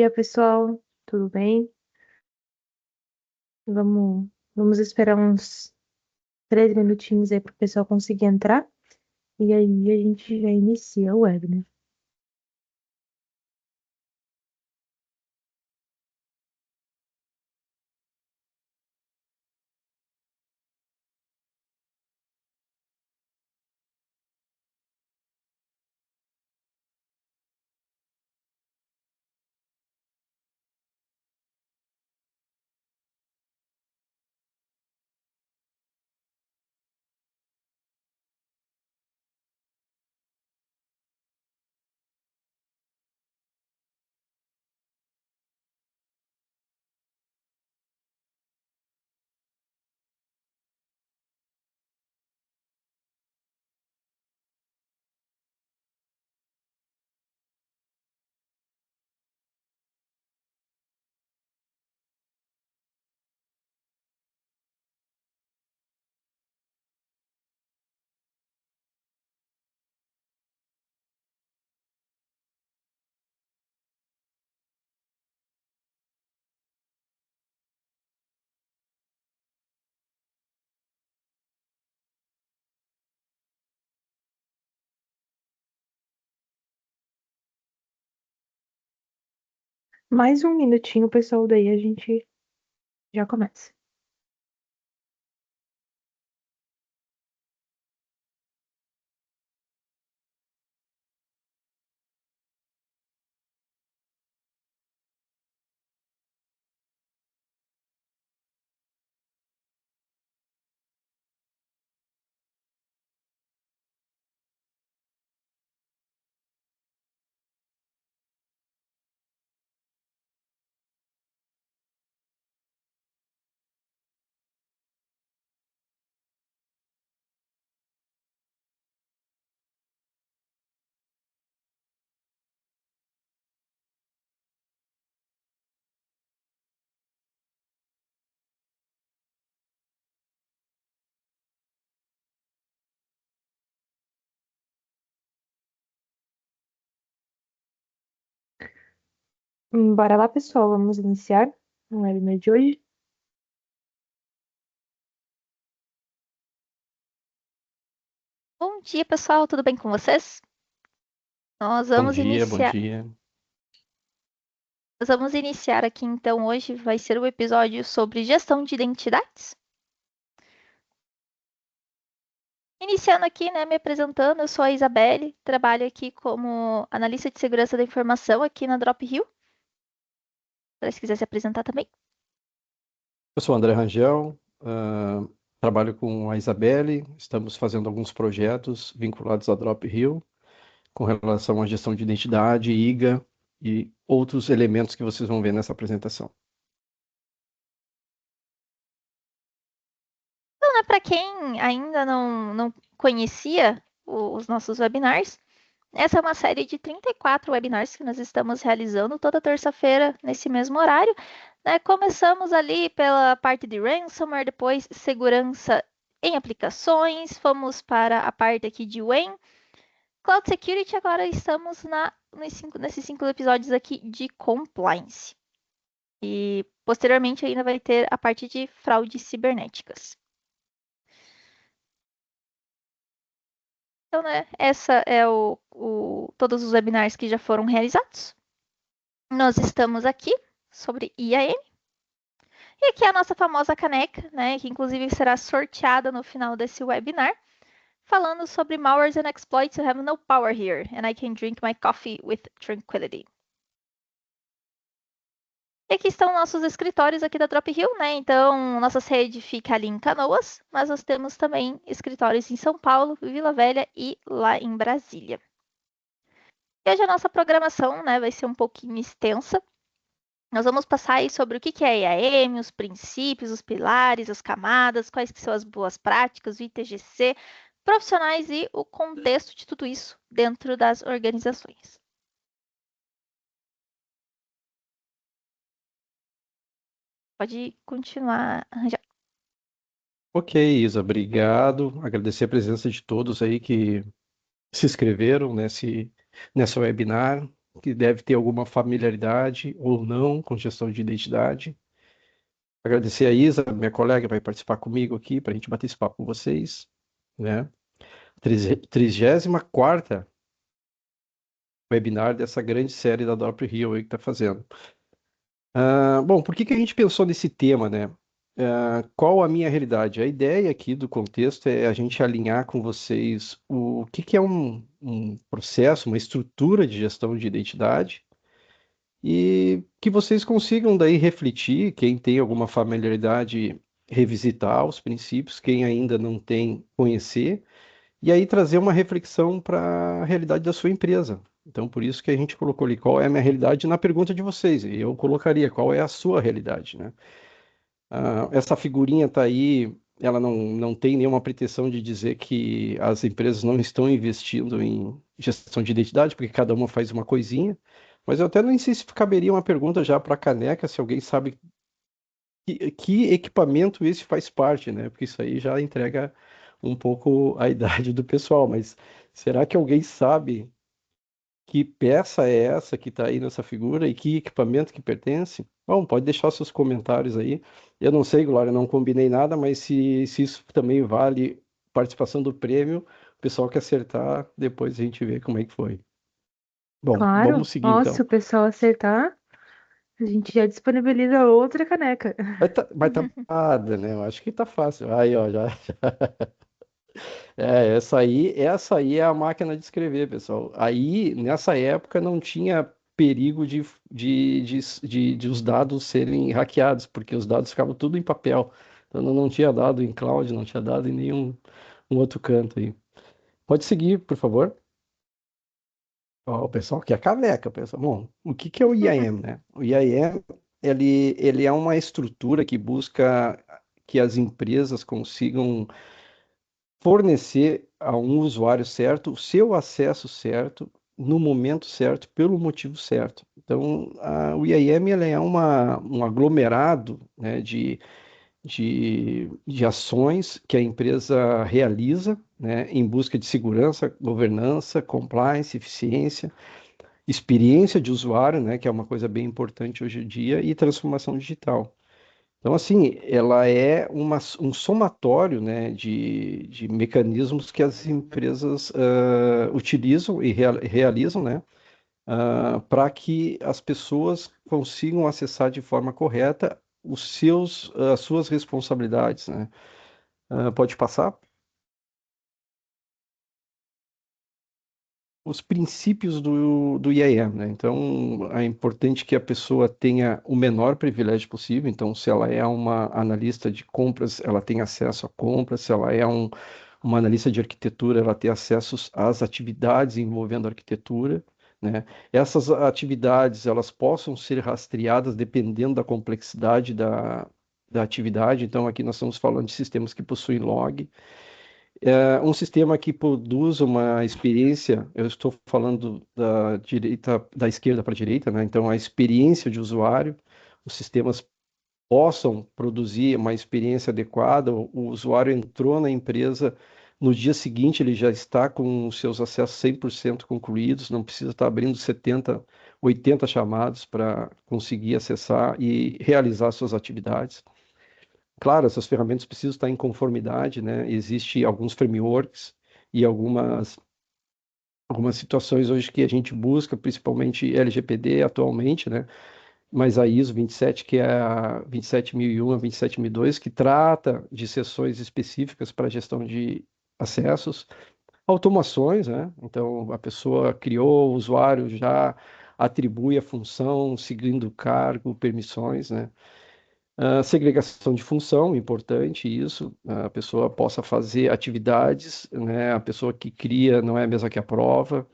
dia, pessoal. Tudo bem? Vamos esperar uns 3 minutinhos aí para o pessoal conseguir entrar. E aí a gente já inicia o web, né? Mais um minutinho, pessoal, daí a gente já começa. Bora lá, pessoal. Vamos iniciar o webinar de hoje. Bom dia, pessoal, tudo bem com vocês? Nós Bom vamos dia, bom iniciar, dia. nós vamos iniciar aqui então hoje vai ser o episódio sobre gestão de identidades. Iniciando aqui, né, me apresentando, eu sou a Isabelle, trabalho aqui como analista de segurança da informação aqui na Drop Hill. Se quiser se apresentar também. Eu sou o André Rangel, trabalho com a Isabelle, estamos fazendo alguns projetos vinculados à Drop Hill com relação à gestão de identidade, IGA e outros elementos que vocês vão ver nessa apresentação. Então, né, para quem ainda não conhecia os nossos webinars, essa é uma série de 34 webinars que nós estamos realizando toda terça-feira nesse mesmo horário. Né? Começamos ali pela parte de ransomware, depois segurança em aplicações, fomos para a parte aqui de WAN, Cloud Security, agora estamos nesses 5 episódios aqui de compliance. E posteriormente ainda vai ter a parte de fraudes cibernéticas. Então, né, essa é todos os webinars que já foram realizados. Nós estamos aqui sobre IAM. E aqui é a nossa famosa caneca, né, que inclusive será sorteada no final desse webinar, falando sobre malwares and exploits who have no power here, and I can drink my coffee with tranquility. E aqui estão nossos escritórios aqui da Drop Hill, né? Então, nossa sede fica ali em Canoas, mas nós temos também escritórios em São Paulo, Vila Velha e lá em Brasília. E hoje a nossa programação, né, vai ser um pouquinho extensa. Nós vamos passar aí sobre o que é IAM, os princípios, os pilares, as camadas, quais que são as boas práticas, o ITGC, profissionais e o contexto de tudo isso dentro das organizações. Pode continuar, Rangel. Ok, Isa, obrigado. Agradecer a presença de todos aí que se inscreveram nessa webinar. que deve ter alguma familiaridade ou não com gestão de identidade. Agradecer a Isa, minha colega, vai participar comigo aqui para a gente bater esse papo com vocês, né? 34ª webinar dessa grande série da Adopt Rio aí que está fazendo. Bom, por que a gente pensou nesse tema, né? Qual a minha realidade? A ideia aqui do contexto é a gente alinhar com vocês o que é um processo, uma estrutura de gestão de identidade e que vocês consigam daí refletir, quem tem alguma familiaridade, revisitar os princípios, quem ainda não tem, conhecer, e aí trazer uma reflexão para a realidade da sua empresa. Então, por isso que a gente colocou ali qual é a minha realidade na pergunta de vocês, e eu colocaria qual é a sua realidade, né? Essa figurinha está aí, ela não tem nenhuma pretensão de dizer que as empresas não estão investindo em gestão de identidade, porque cada uma faz uma coisinha, mas eu até não sei se caberia uma pergunta já para a Caneca, se alguém sabe que equipamento esse faz parte, né? Porque isso aí já entrega um pouco a idade do pessoal, mas será que alguém sabe que peça é essa que está aí nessa figura e que equipamento que pertence? Bom, pode deixar seus comentários aí. Eu não sei, Glória, não combinei nada, mas se isso também vale participação do prêmio, o pessoal que acertar, depois a gente vê como é que foi. Bom, Claro. vamos seguir Ó, se então. o pessoal acertar, a gente já disponibiliza outra caneca. Mas tá nada, né? Eu acho que tá fácil. Aí, ó, já. Essa aí é a máquina de escrever, pessoal. Aí, nessa época, não tinha perigo de os dados serem hackeados, porque os dados ficavam tudo em papel. Então, não tinha dado em cloud, não tinha dado em nenhum um outro canto aí. Pode seguir, por favor. Ó, o pessoal quer caneca, pessoal. Bom, o que é o IAM, né? O IAM, ele é uma estrutura que busca que as empresas consigam fornecer a um usuário certo o seu acesso certo, no momento certo, pelo motivo certo. Então, o IAM ele é um aglomerado, né, de ações que a empresa realiza, né, em busca de segurança, governança, compliance, eficiência, experiência de usuário, né, que é uma coisa bem importante hoje em dia, e transformação digital. Então, assim, ela é um somatório, né, de mecanismos que as empresas utilizam e realizam, né, para que as pessoas consigam acessar de forma correta as suas responsabilidades, né? Pode passar? Os princípios do IAM, né? Então, é importante que a pessoa tenha o menor privilégio possível. Então, se ela é uma analista de compras, ela tem acesso a compras. Se ela é uma analista de arquitetura, ela tem acesso às atividades envolvendo arquitetura, né? Essas atividades, elas possam ser rastreadas dependendo da complexidade da atividade. Então, aqui nós estamos falando de sistemas que possuem log. Um sistema que produz uma experiência, eu estou falando da esquerda para a direita, né? Então, a experiência de usuário, os sistemas possam produzir uma experiência adequada, o usuário entrou na empresa, no dia seguinte ele já está com os seus acessos 100% concluídos, não precisa estar abrindo 70, 80 chamados para conseguir acessar e realizar suas atividades. Claro, essas ferramentas precisam estar em conformidade, né? Existem alguns frameworks e algumas situações hoje que a gente busca, principalmente LGPD atualmente, né? Mas a ISO 27, que é a 27001 a 27002, que trata de seções específicas para gestão de acessos, automações, né? Então, a pessoa criou, o usuário já atribui a função, seguindo o cargo, permissões, né? Segregação de função, importante isso, a pessoa possa fazer atividades, né? A pessoa que cria não é a mesma que aprova,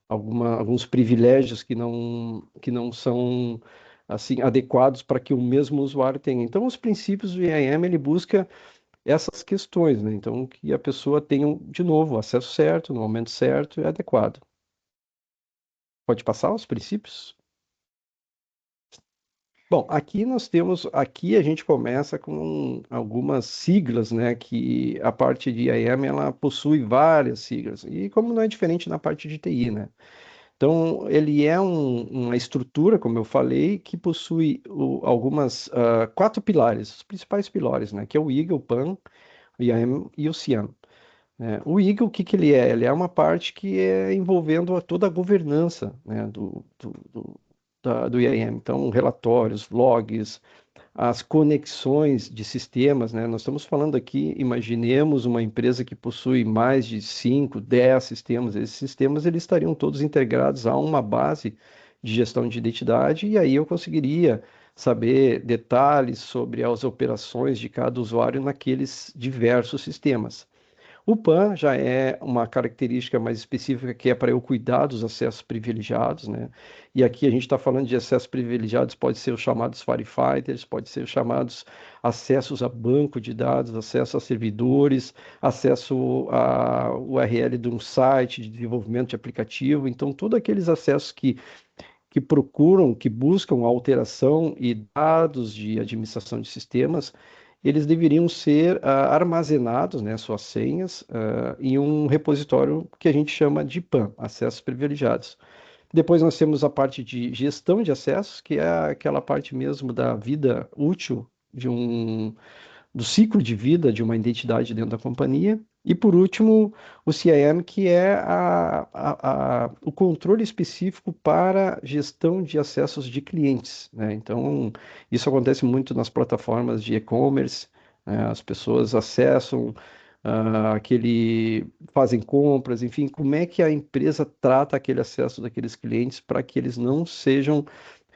alguns privilégios que não são assim adequados para que o mesmo usuário tenha. Então, os princípios do IAM, ele busca essas questões, né? Então, que a pessoa tenha, de novo, o acesso certo, no momento certo e adequado. Pode passar os princípios? Bom, aqui a gente começa com algumas siglas, né, que a parte de IAM, ela possui várias siglas, e como não é diferente na parte de TI, né? Então, ele é uma estrutura, como eu falei, que possui algumas 4 pilares, os principais pilares, né? Que é o IGA, o PAN, o IAM e o CIAM. O IGA, o que que ele é? Ele é uma parte que é envolvendo toda a governança, né, do IAM. Então, relatórios, logs, as conexões de sistemas, né? Nós estamos falando aqui, imaginemos uma empresa que possui mais de 5, 10 sistemas. Esses sistemas eles estariam todos integrados a uma base de gestão de identidade e aí eu conseguiria saber detalhes sobre as operações de cada usuário naqueles diversos sistemas. O PAN já é uma característica mais específica que é para eu cuidar dos acessos privilegiados, né? E aqui a gente está falando de acessos privilegiados, pode ser os chamados firefighters, pode ser os chamados acessos a banco de dados, acesso a servidores, acesso a URL de um site de desenvolvimento de aplicativo. Então, todos aqueles acessos que procuram, que buscam alteração e dados de administração de sistemas, eles deveriam ser armazenados, né, suas senhas, em um repositório que a gente chama de PAN, acessos privilegiados. Depois nós temos a parte de gestão de acessos, que é aquela parte mesmo da vida útil do ciclo de vida de uma identidade dentro da companhia. E por último, o CIAM, que é o controle específico para gestão de acessos de clientes, né? Então, isso acontece muito nas plataformas de e-commerce, né? As pessoas acessam fazem compras, enfim, como é que a empresa trata aquele acesso daqueles clientes para que eles não sejam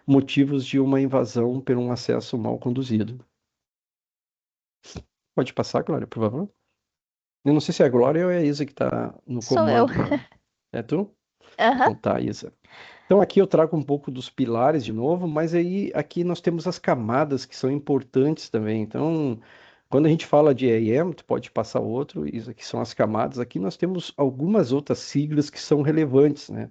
motivos de uma invasão por um acesso mal conduzido. Pode passar, Glória, por favor. Eu não sei se é a Glória ou é a Isa que está no Sou eu. comando da. É tu? Aham. Então tá, Isa. Então aqui eu trago um pouco dos pilares de novo, mas aí aqui nós temos as camadas que são importantes também. Então, quando a gente fala de EAM, tu pode passar outro, isso aqui são as camadas. Aqui nós temos algumas outras siglas que são relevantes, né?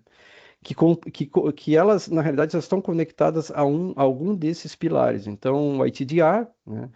Que elas, na realidade, elas estão conectadas a algum desses pilares. Então, o ITDR, né?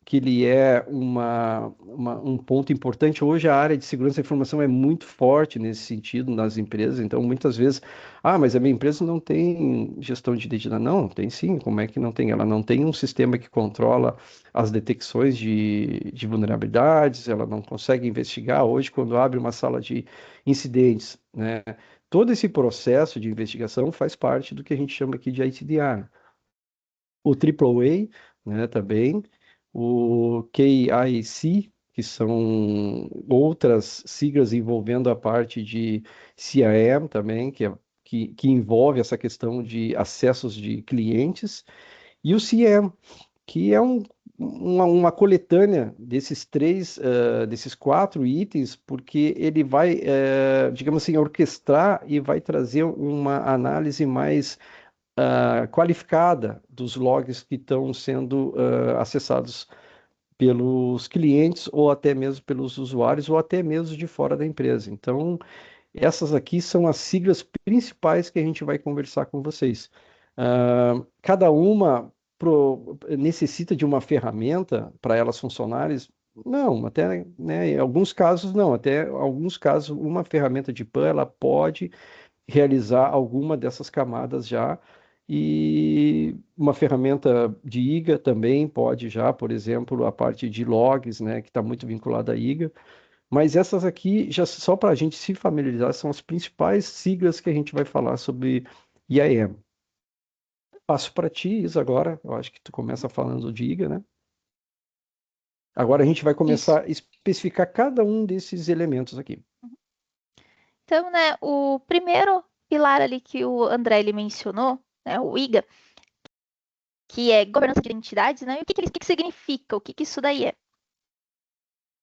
Que ele é um ponto importante. Hoje a área de segurança da informação é muito forte nesse sentido nas empresas, então muitas vezes, mas a minha empresa não tem gestão de identidade. Não, tem sim, como é que não tem? Ela não tem um sistema que controla as detecções de vulnerabilidades, ela não consegue investigar. Hoje, quando abre uma sala de incidentes, né, todo esse processo de investigação faz parte do que a gente chama aqui de ITDR. O AAA, né, também, o KIC, que são outras siglas envolvendo a parte de CIAM também, que envolve essa questão de acessos de clientes, e o CIAM, que é uma coletânea desses 4 itens, porque ele vai, digamos assim, orquestrar e vai trazer uma análise mais qualificada dos logs que estão sendo acessados pelos clientes ou até mesmo pelos usuários ou até mesmo de fora da empresa. Então, essas aqui são as siglas principais que a gente vai conversar com vocês. Cada uma necessita de uma ferramenta para elas funcionarem? Não, até, né, em alguns casos não, até alguns casos uma ferramenta de PAN ela pode realizar alguma dessas camadas já. E uma ferramenta de IGA também pode já, por exemplo, a parte de logs, né, que está muito vinculada à IGA. Mas essas aqui, já só para a gente se familiarizar, são as principais siglas que a gente vai falar sobre IAM. Passo para ti, Isa, agora. Eu acho que tu começa falando de IGA, né? Agora a gente vai Isso. começar a especificar cada um desses elementos aqui. Então, né, o primeiro pilar ali que o André ele mencionou, né, o IGA, que é governança de identidades, né? E o que significa? O que isso daí é?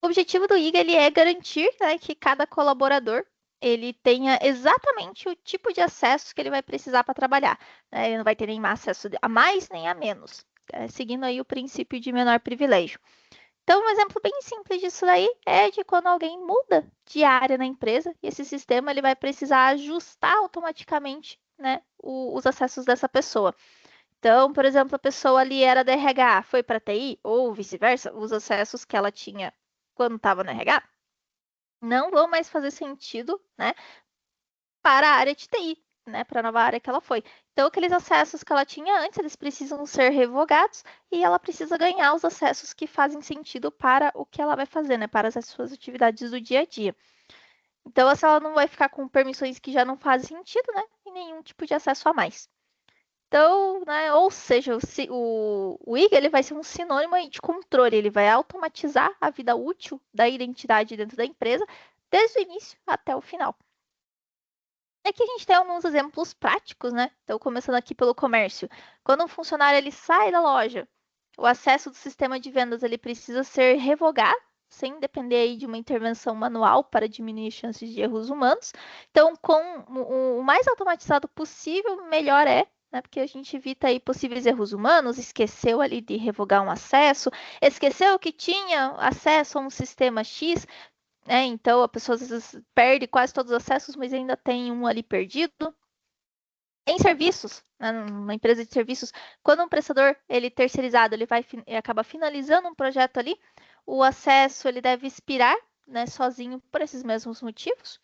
O objetivo do IGA ele é garantir, né, que cada colaborador ele tenha exatamente o tipo de acesso que ele vai precisar para trabalhar, né? Ele não vai ter nenhum acesso a mais nem a menos, seguindo aí o princípio de menor privilégio. Então, um exemplo bem simples disso daí é de quando alguém muda de área na empresa e esse sistema ele vai precisar ajustar automaticamente, né, os acessos dessa pessoa. Então, por exemplo, a pessoa ali era da RH, foi para TI ou vice-versa, os acessos que ela tinha quando estava no RH não vão mais fazer sentido, né, para a área de TI. né, para a nova área que ela foi. Então, aqueles acessos que ela tinha antes, eles precisam ser revogados e ela precisa ganhar os acessos que fazem sentido para o que ela vai fazer, né, para as suas atividades do dia a dia. Então, essa ela não vai ficar com permissões que já não fazem sentido, né, e nenhum tipo de acesso a mais. Então, né, ou seja, o IGA ele vai ser um sinônimo aí de controle, ele vai automatizar a vida útil da identidade dentro da empresa, desde o início até o final. Aqui a gente tem alguns exemplos práticos, né? Então, começando aqui pelo comércio. Quando um funcionário ele sai da loja, o acesso do sistema de vendas ele precisa ser revogado, sem depender aí de uma intervenção manual para diminuir chances de erros humanos. Então, com o mais automatizado possível, melhor é, né? Porque a gente evita aí possíveis erros humanos, esqueceu ali de revogar um acesso, esqueceu que tinha acesso a um sistema X, então a pessoa às vezes perde quase todos os acessos, mas ainda tem um ali perdido. Em serviços, né, numa empresa de serviços, quando um prestador ele terceirizado, ele acaba finalizando um projeto ali, o acesso ele deve expirar, né, sozinho por esses mesmos motivos.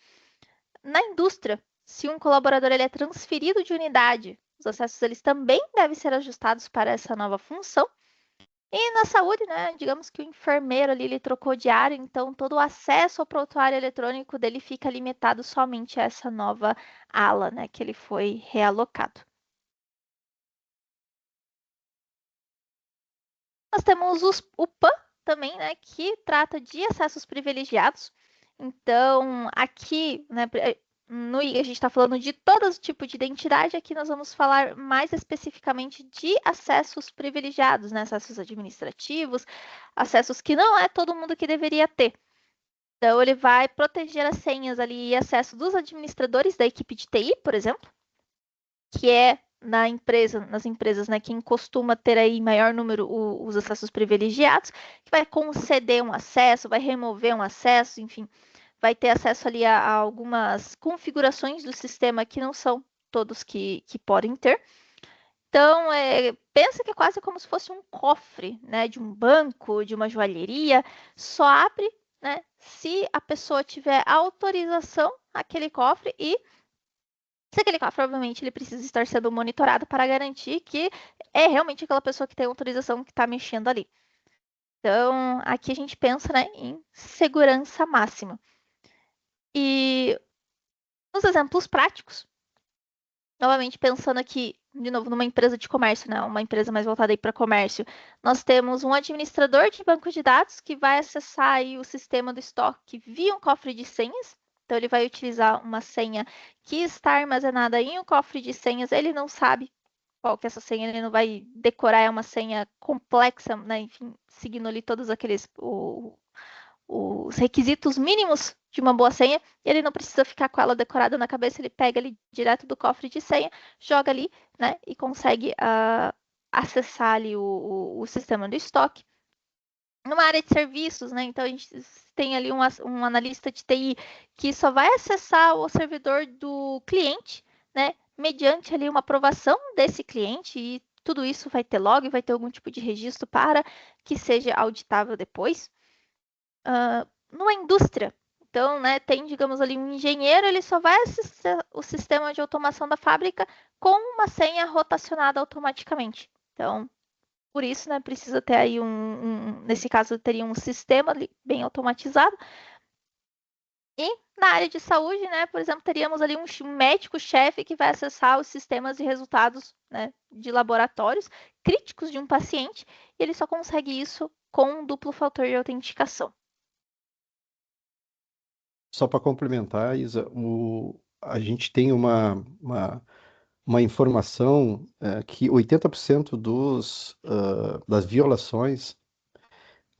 Na indústria, se um colaborador ele é transferido de unidade, os acessos eles também devem ser ajustados para essa nova função. E na saúde, né? Digamos que o enfermeiro ali ele trocou de área, então todo o acesso ao prontuário eletrônico dele fica limitado somente a essa nova ala, né? Que ele foi realocado. Nós temos o PAN também, né? Que trata de acessos privilegiados. Então, aqui, né? No IGA, a gente está falando de todo tipo de identidade, aqui nós vamos falar mais especificamente de acessos privilegiados, né? Acessos administrativos, acessos que não é todo mundo que deveria ter. Então, ele vai proteger as senhas ali e acesso dos administradores da equipe de TI, por exemplo, que é nas empresas, né, quem costuma ter aí maior número os acessos privilegiados, que vai conceder um acesso, vai remover um acesso, enfim, vai ter acesso ali a algumas configurações do sistema que não são todos que podem ter. Então, pensa que é quase como se fosse um cofre, né, de um banco, de uma joalheria, só abre, né, se a pessoa tiver autorização aquele cofre e se aquele cofre, obviamente, ele precisa estar sendo monitorado para garantir que é realmente aquela pessoa que tem autorização que está mexendo ali. Então, aqui a gente pensa, né, em segurança máxima. E nos exemplos práticos, novamente pensando aqui, de novo, numa empresa de comércio, né? Uma empresa mais voltada para comércio, nós temos um administrador de banco de dados que vai acessar aí o sistema do estoque via um cofre de senhas. Então, ele vai utilizar uma senha que está armazenada em um cofre de senhas. Ele não sabe qual que é essa senha, ele não vai decorar, é uma senha complexa, né? Enfim, seguindo ali todos aqueles os requisitos mínimos de uma boa senha, ele não precisa ficar com ela decorada na cabeça, ele pega ali direto do cofre de senha, joga ali, né, e consegue acessar ali o sistema do estoque. Numa área de serviços, né, então a gente tem ali um analista de TI que só vai acessar o servidor do cliente, né, mediante ali uma aprovação desse cliente e tudo isso vai ter log, vai ter algum tipo de registro para que seja auditável depois. Numa indústria. Então, né, tem, digamos ali, um engenheiro, ele só vai acessar o sistema de automação da fábrica com uma senha rotacionada automaticamente. Então, por isso, né, precisa ter aí nesse caso, teria um sistema ali bem automatizado. E na área de saúde, né, por exemplo, teríamos ali um médico-chefe que vai acessar os sistemas e resultados, né, de laboratórios críticos de um paciente, e ele só consegue isso com um duplo fator de autenticação. Só para complementar, Isa, a gente tem uma informação que 80% das violações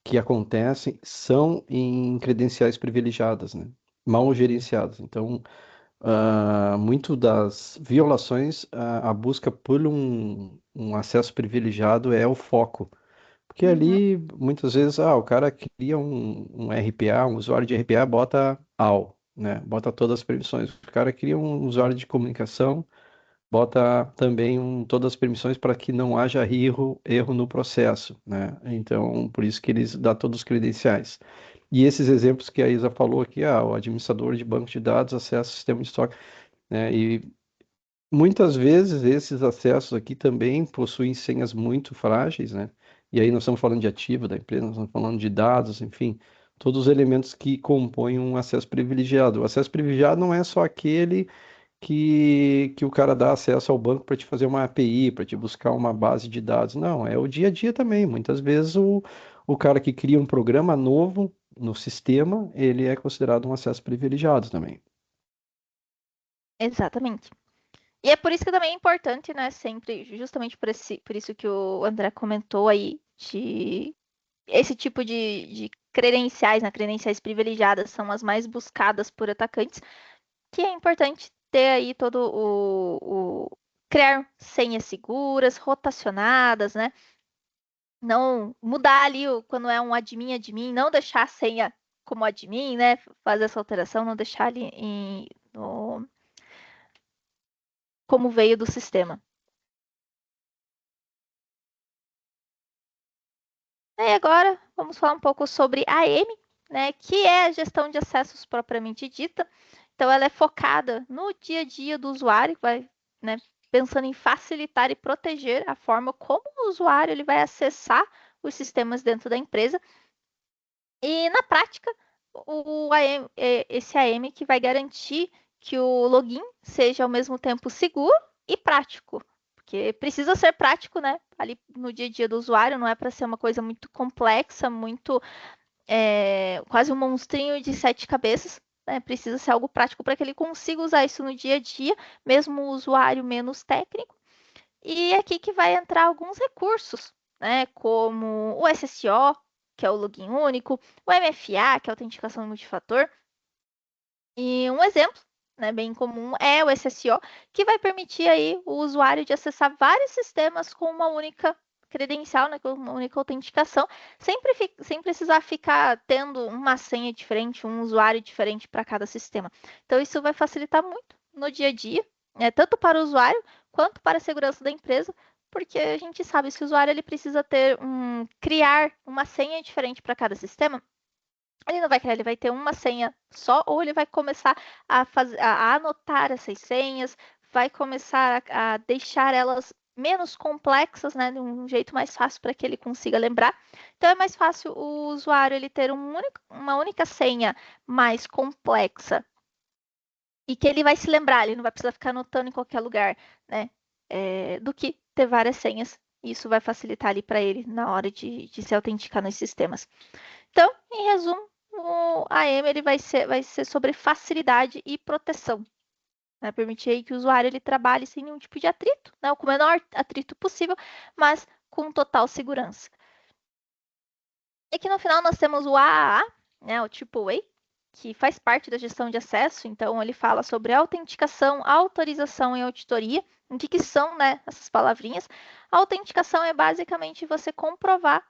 que acontecem são em credenciais privilegiadas, né? Mal gerenciadas. Então, muito das violações, a busca por um acesso privilegiado é o foco. Porque Uhum. ali, muitas vezes, o cara cria um RPA, um usuário de RPA, bota AL, né? Bota todas as permissões. O cara cria um usuário de comunicação, bota também todas as permissões para que não haja erro no processo, né? Então, por isso que eles dão todos os credenciais. E esses exemplos que a Isa falou aqui, o administrador de banco de dados acessa o sistema de estoque, né? muitas vezes esses acessos aqui também possuem senhas muito frágeis, né? E aí nós estamos falando de ativo da empresa, nós estamos falando de dados, enfim, todos os elementos que compõem um acesso privilegiado. O acesso privilegiado não é só aquele que o cara dá acesso ao banco para te fazer uma API, para te buscar uma base de dados. Não, é o dia a dia também. Muitas vezes o cara que cria um programa novo no sistema, ele é considerado um acesso privilegiado também. Exatamente. E é por isso que também é importante, né, sempre, justamente por isso que o André comentou aí, de esse tipo de credenciais, né, credenciais privilegiadas são as mais buscadas por atacantes, que é importante ter aí todo criar senhas seguras, rotacionadas, né? Não mudar ali quando é um admin, não deixar a senha como admin, né? Fazer essa alteração, não deixar ali como veio do sistema. E agora vamos falar um pouco sobre a AM, né? Que é a gestão de acessos propriamente dita. Então ela é focada no dia a dia do usuário, vai, né, pensando em facilitar e proteger a forma como o usuário ele vai acessar os sistemas dentro da empresa. E na prática, esse AM que vai garantir que o login seja ao mesmo tempo seguro e prático. Porque precisa ser prático, né? Ali no dia a dia do usuário, não é para ser uma coisa muito complexa, muito quase um monstrinho de 7 cabeças. Né? Precisa ser algo prático para que ele consiga usar isso no dia a dia, mesmo o usuário menos técnico. E é aqui que vai entrar alguns recursos, né? Como o SSO, que é o login único, o MFA, que é a autenticação multifator. E um exemplo, né, bem comum é o SSO, que vai permitir aí o usuário de acessar vários sistemas com uma única credencial, né, com uma única autenticação, sem precisar ficar tendo uma senha diferente, um usuário diferente para cada sistema. Então, isso vai facilitar muito no dia a dia, né, tanto para o usuário quanto para a segurança da empresa, porque a gente sabe se o usuário ele precisa criar uma senha diferente para cada sistema, ele não vai criar, ele vai ter uma senha só, ou ele vai começar a anotar essas senhas, vai começar a deixar elas menos complexas, né, de um jeito mais fácil para que ele consiga lembrar. Então é mais fácil o usuário ele ter uma única senha mais complexa e que ele vai se lembrar, ele não vai precisar ficar anotando em qualquer lugar, né, do que ter várias senhas. Isso vai facilitar ali para ele na hora de se autenticar nos sistemas. Então, em resumo, o AM ele vai ser sobre facilidade e proteção. Vai permitir aí que o usuário ele trabalhe sem nenhum tipo de atrito, né, com o menor atrito possível, mas com total segurança. E aqui no final nós temos o AAA, né, o AAA, que faz parte da gestão de acesso. Então, ele fala sobre autenticação, autorização e auditoria. O que são, né, essas palavrinhas? A autenticação é basicamente você comprovar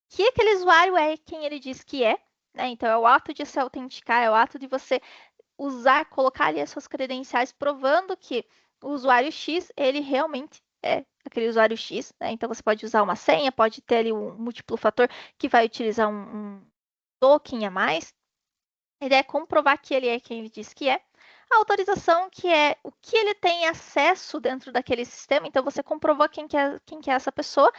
que aquele usuário é quem ele diz que é, né? Então, é o ato de se autenticar, é o ato de você usar, colocar ali as suas credenciais, provando que o usuário X, ele realmente é aquele usuário X, né? Então, você pode usar uma senha, pode ter ali um múltiplo fator que vai utilizar um token a mais. A ideia é comprovar que ele é quem ele diz que é. A autorização, que é o que ele tem acesso dentro daquele sistema. Então, você comprovou quem que é essa pessoa,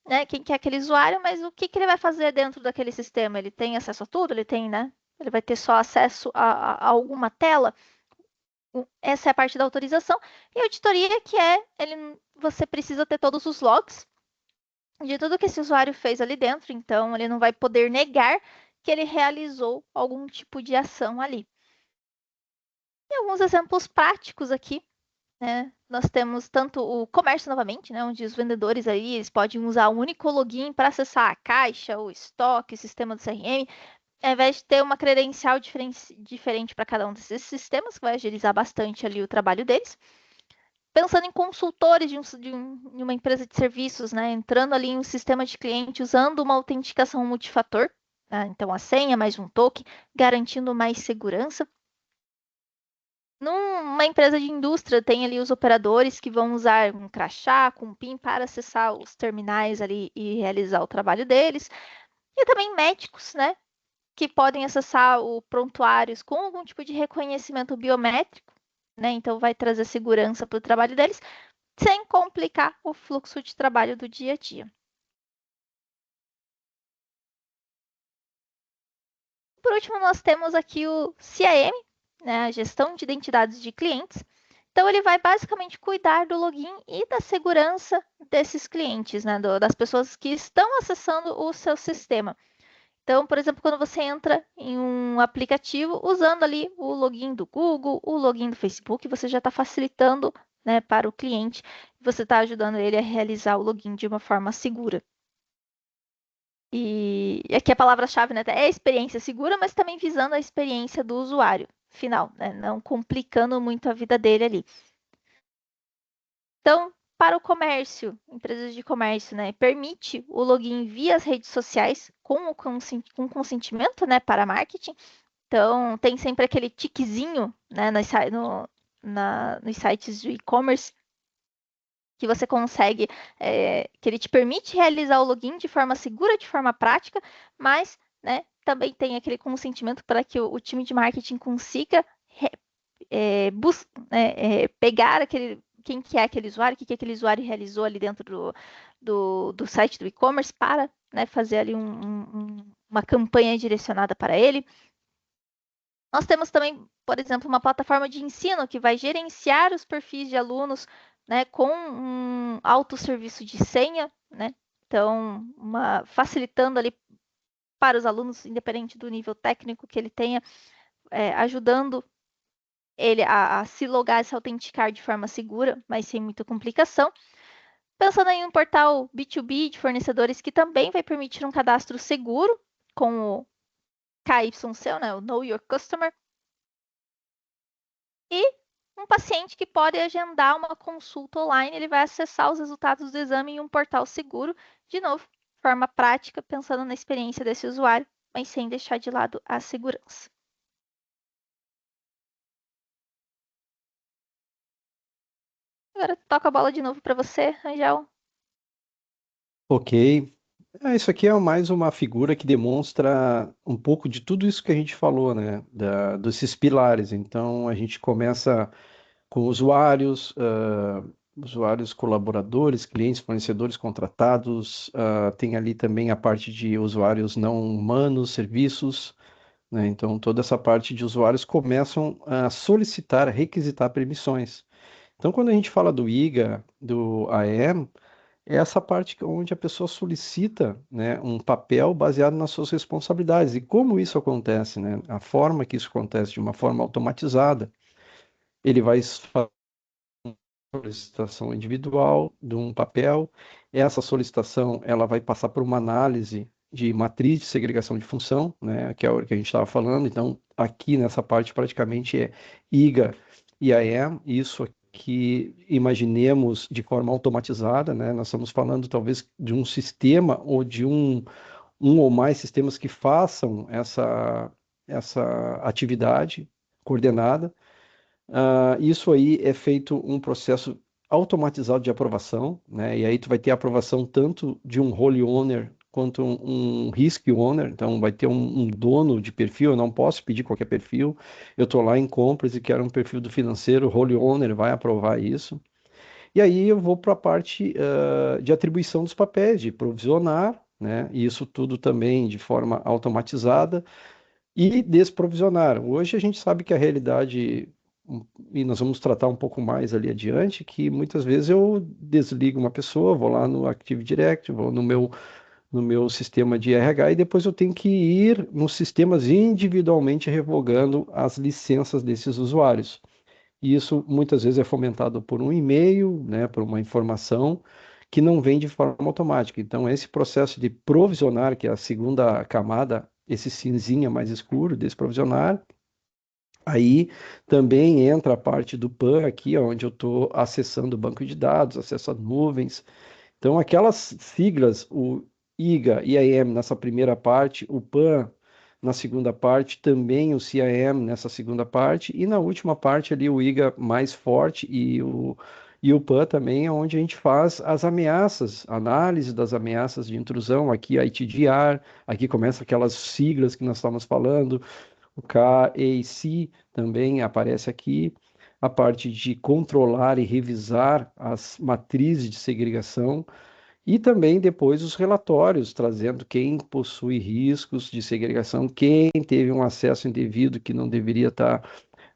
né, quem que é aquele usuário, mas o que ele vai fazer dentro daquele sistema? Ele tem acesso a tudo? Ele tem, né? Ele vai ter só acesso a alguma tela? Essa é a parte da autorização. E a auditoria, que é, você precisa ter todos os logs de tudo que esse usuário fez ali dentro, então ele não vai poder negar que ele realizou algum tipo de ação ali. E alguns exemplos práticos aqui, né? Nós temos tanto o comércio novamente, né? Onde os vendedores aí eles podem usar um único login para acessar a caixa, o estoque, o sistema do CRM, ao invés de ter uma credencial diferente para cada um desses sistemas, que vai agilizar bastante ali o trabalho deles. Pensando em consultores de uma empresa de serviços, né? Entrando ali em um sistema de cliente usando uma autenticação multifator, né? Então a senha mais um token, garantindo mais segurança. Numa empresa de indústria, tem ali os operadores que vão usar um crachá com um PIN para acessar os terminais ali e realizar o trabalho deles. E também médicos, né? Que podem acessar o prontuários com algum tipo de reconhecimento biométrico, né? Então vai trazer segurança para o trabalho deles, sem complicar o fluxo de trabalho do dia a dia. Por último, nós temos aqui o CIM, né, a gestão de identidades de clientes. Então, ele vai basicamente cuidar do login e da segurança desses clientes, né, das pessoas que estão acessando o seu sistema. Então, por exemplo, quando você entra em um aplicativo usando ali o login do Google, o login do Facebook, você já está facilitando, né, para o cliente, você está ajudando ele a realizar o login de uma forma segura. E aqui a palavra-chave, né, é experiência segura, mas também visando a experiência do usuário final, né, não complicando muito a vida dele ali. Então, para o comércio, empresas de comércio, né, permite o login via as redes sociais com consentimento, né, para marketing. Então, tem sempre aquele tiquezinho, né, nos sites de e-commerce que você consegue, que ele te permite realizar o login de forma segura, de forma prática, mas, né, também tem aquele consentimento para que o time de marketing consiga pegar quem que é aquele usuário, o que aquele usuário realizou ali dentro do site do e-commerce para, né, fazer ali uma campanha direcionada para ele. Nós temos também, por exemplo, uma plataforma de ensino que vai gerenciar os perfis de alunos, né, com um autosserviço de senha, né? Então, facilitando ali para os alunos, independente do nível técnico que ele tenha, ajudando ele a se logar e se autenticar de forma segura, mas sem muita complicação. Pensando em um portal B2B de fornecedores que também vai permitir um cadastro seguro com o KYC, né, o Know Your Customer, e um paciente que pode agendar uma consulta online, ele vai acessar os resultados do exame em um portal seguro, de novo, de forma prática, pensando na experiência desse usuário, mas sem deixar de lado a segurança. Agora toco a bola de novo para você, Angel. Ok. Isso aqui é mais uma figura que demonstra um pouco de tudo isso que a gente falou, né? Desses pilares. Então, a gente começa com usuários, colaboradores, clientes, fornecedores contratados, tem ali também a parte de usuários não humanos, serviços, né? Então, toda essa parte de usuários começam a solicitar, a requisitar permissões. Então, quando a gente fala do IGA, do AM, é essa parte onde a pessoa solicita, né, um papel baseado nas suas responsabilidades. E como isso acontece, né? A forma que isso acontece de uma forma automatizada, ele vai solicitação individual de um papel. Essa solicitação ela vai passar por uma análise de matriz de segregação de função, né, que é o que a gente estava falando. Então, aqui nessa parte praticamente é IGA e IAM, isso que imaginemos de forma automatizada, né? Nós estamos falando talvez de um sistema ou de um ou mais sistemas que façam essa atividade coordenada. Isso aí é feito um processo automatizado de aprovação, né? E aí tu vai ter a aprovação tanto de um role owner quanto um risk owner. Então vai ter um dono de perfil. Eu não posso pedir qualquer perfil. Eu estou lá em compras e quero um perfil do financeiro. O role owner vai aprovar isso. E aí eu vou para a parte de atribuição dos papéis, de provisionar, né? E isso tudo também de forma automatizada e desprovisionar. Hoje a gente sabe que a realidade, e nós vamos tratar um pouco mais ali adiante, que muitas vezes eu desligo uma pessoa, vou lá no Active Directory, vou no meu sistema de RH e depois eu tenho que ir nos sistemas individualmente revogando as licenças desses usuários. E isso muitas vezes é fomentado por um e-mail, né, por uma informação que não vem de forma automática. Então, esse processo de provisionar, que é a segunda camada, esse cinzinha mais escuro, desprovisionar, aí também entra a parte do PAN aqui, onde eu estou acessando o banco de dados, acesso a nuvens. Então, aquelas siglas, o IGA e IAM nessa primeira parte, o PAN na segunda parte, também o CIAM nessa segunda parte, e na última parte ali o IGA mais forte e o PAN também, é onde a gente faz as ameaças, análise das ameaças de intrusão, aqui a ITDR, aqui começa aquelas siglas que nós estamos falando, o KAC também aparece aqui, a parte de controlar e revisar as matrizes de segregação, e também depois os relatórios, trazendo quem possui riscos de segregação, quem teve um acesso indevido que não deveria estar,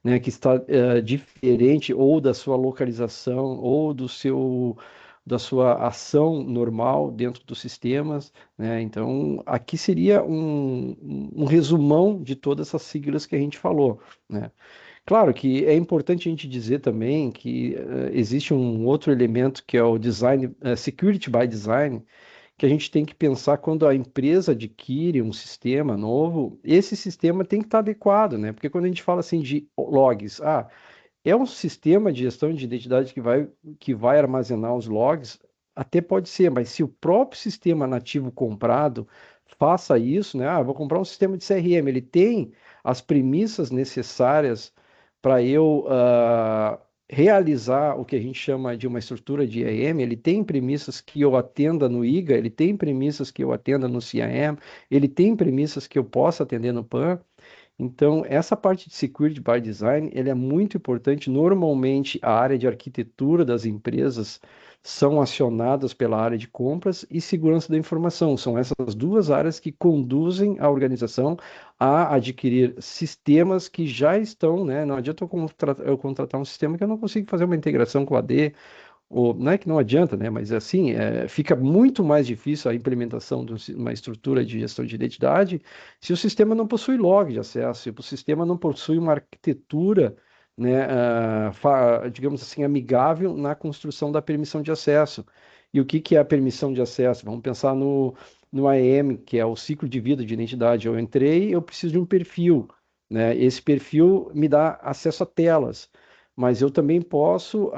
né, que está diferente ou da sua localização ou da sua ação normal dentro dos sistemas, né? Então, aqui seria um resumão de todas essas siglas que a gente falou, né? Claro que é importante a gente dizer também que existe um outro elemento que é o design, security by design, que a gente tem que pensar quando a empresa adquire um sistema novo, esse sistema tem que estar adequado, né? Porque quando a gente fala assim de logs, é um sistema de gestão de identidade que vai armazenar os logs, até pode ser, mas se o próprio sistema nativo comprado faça isso, né? Vou comprar um sistema de CRM, ele tem as premissas necessárias para eu realizar o que a gente chama de uma estrutura de IAM, ele tem premissas que eu atenda no IGA, ele tem premissas que eu atenda no CIAM, ele tem premissas que eu possa atender no PAN. Então, essa parte de Security by Design, ele é muito importante. Normalmente, a área de arquitetura das empresas são acionadas pela área de compras e segurança da informação. São essas duas áreas que conduzem a organização a adquirir sistemas que já estão, né? Não adianta eu contratar um sistema que eu não consigo fazer uma integração com o AD, não é que não adianta, né? Mas assim, fica muito mais difícil a implementação de uma estrutura de gestão de identidade se o sistema não possui log de acesso, se o sistema não possui uma arquitetura, né, digamos assim, amigável na construção da permissão de acesso. E o que que é a permissão de acesso? Vamos pensar no AEM, que é o ciclo de vida de identidade. Eu entrei, eu preciso de um perfil, né? Esse perfil me dá acesso a telas, mas eu também posso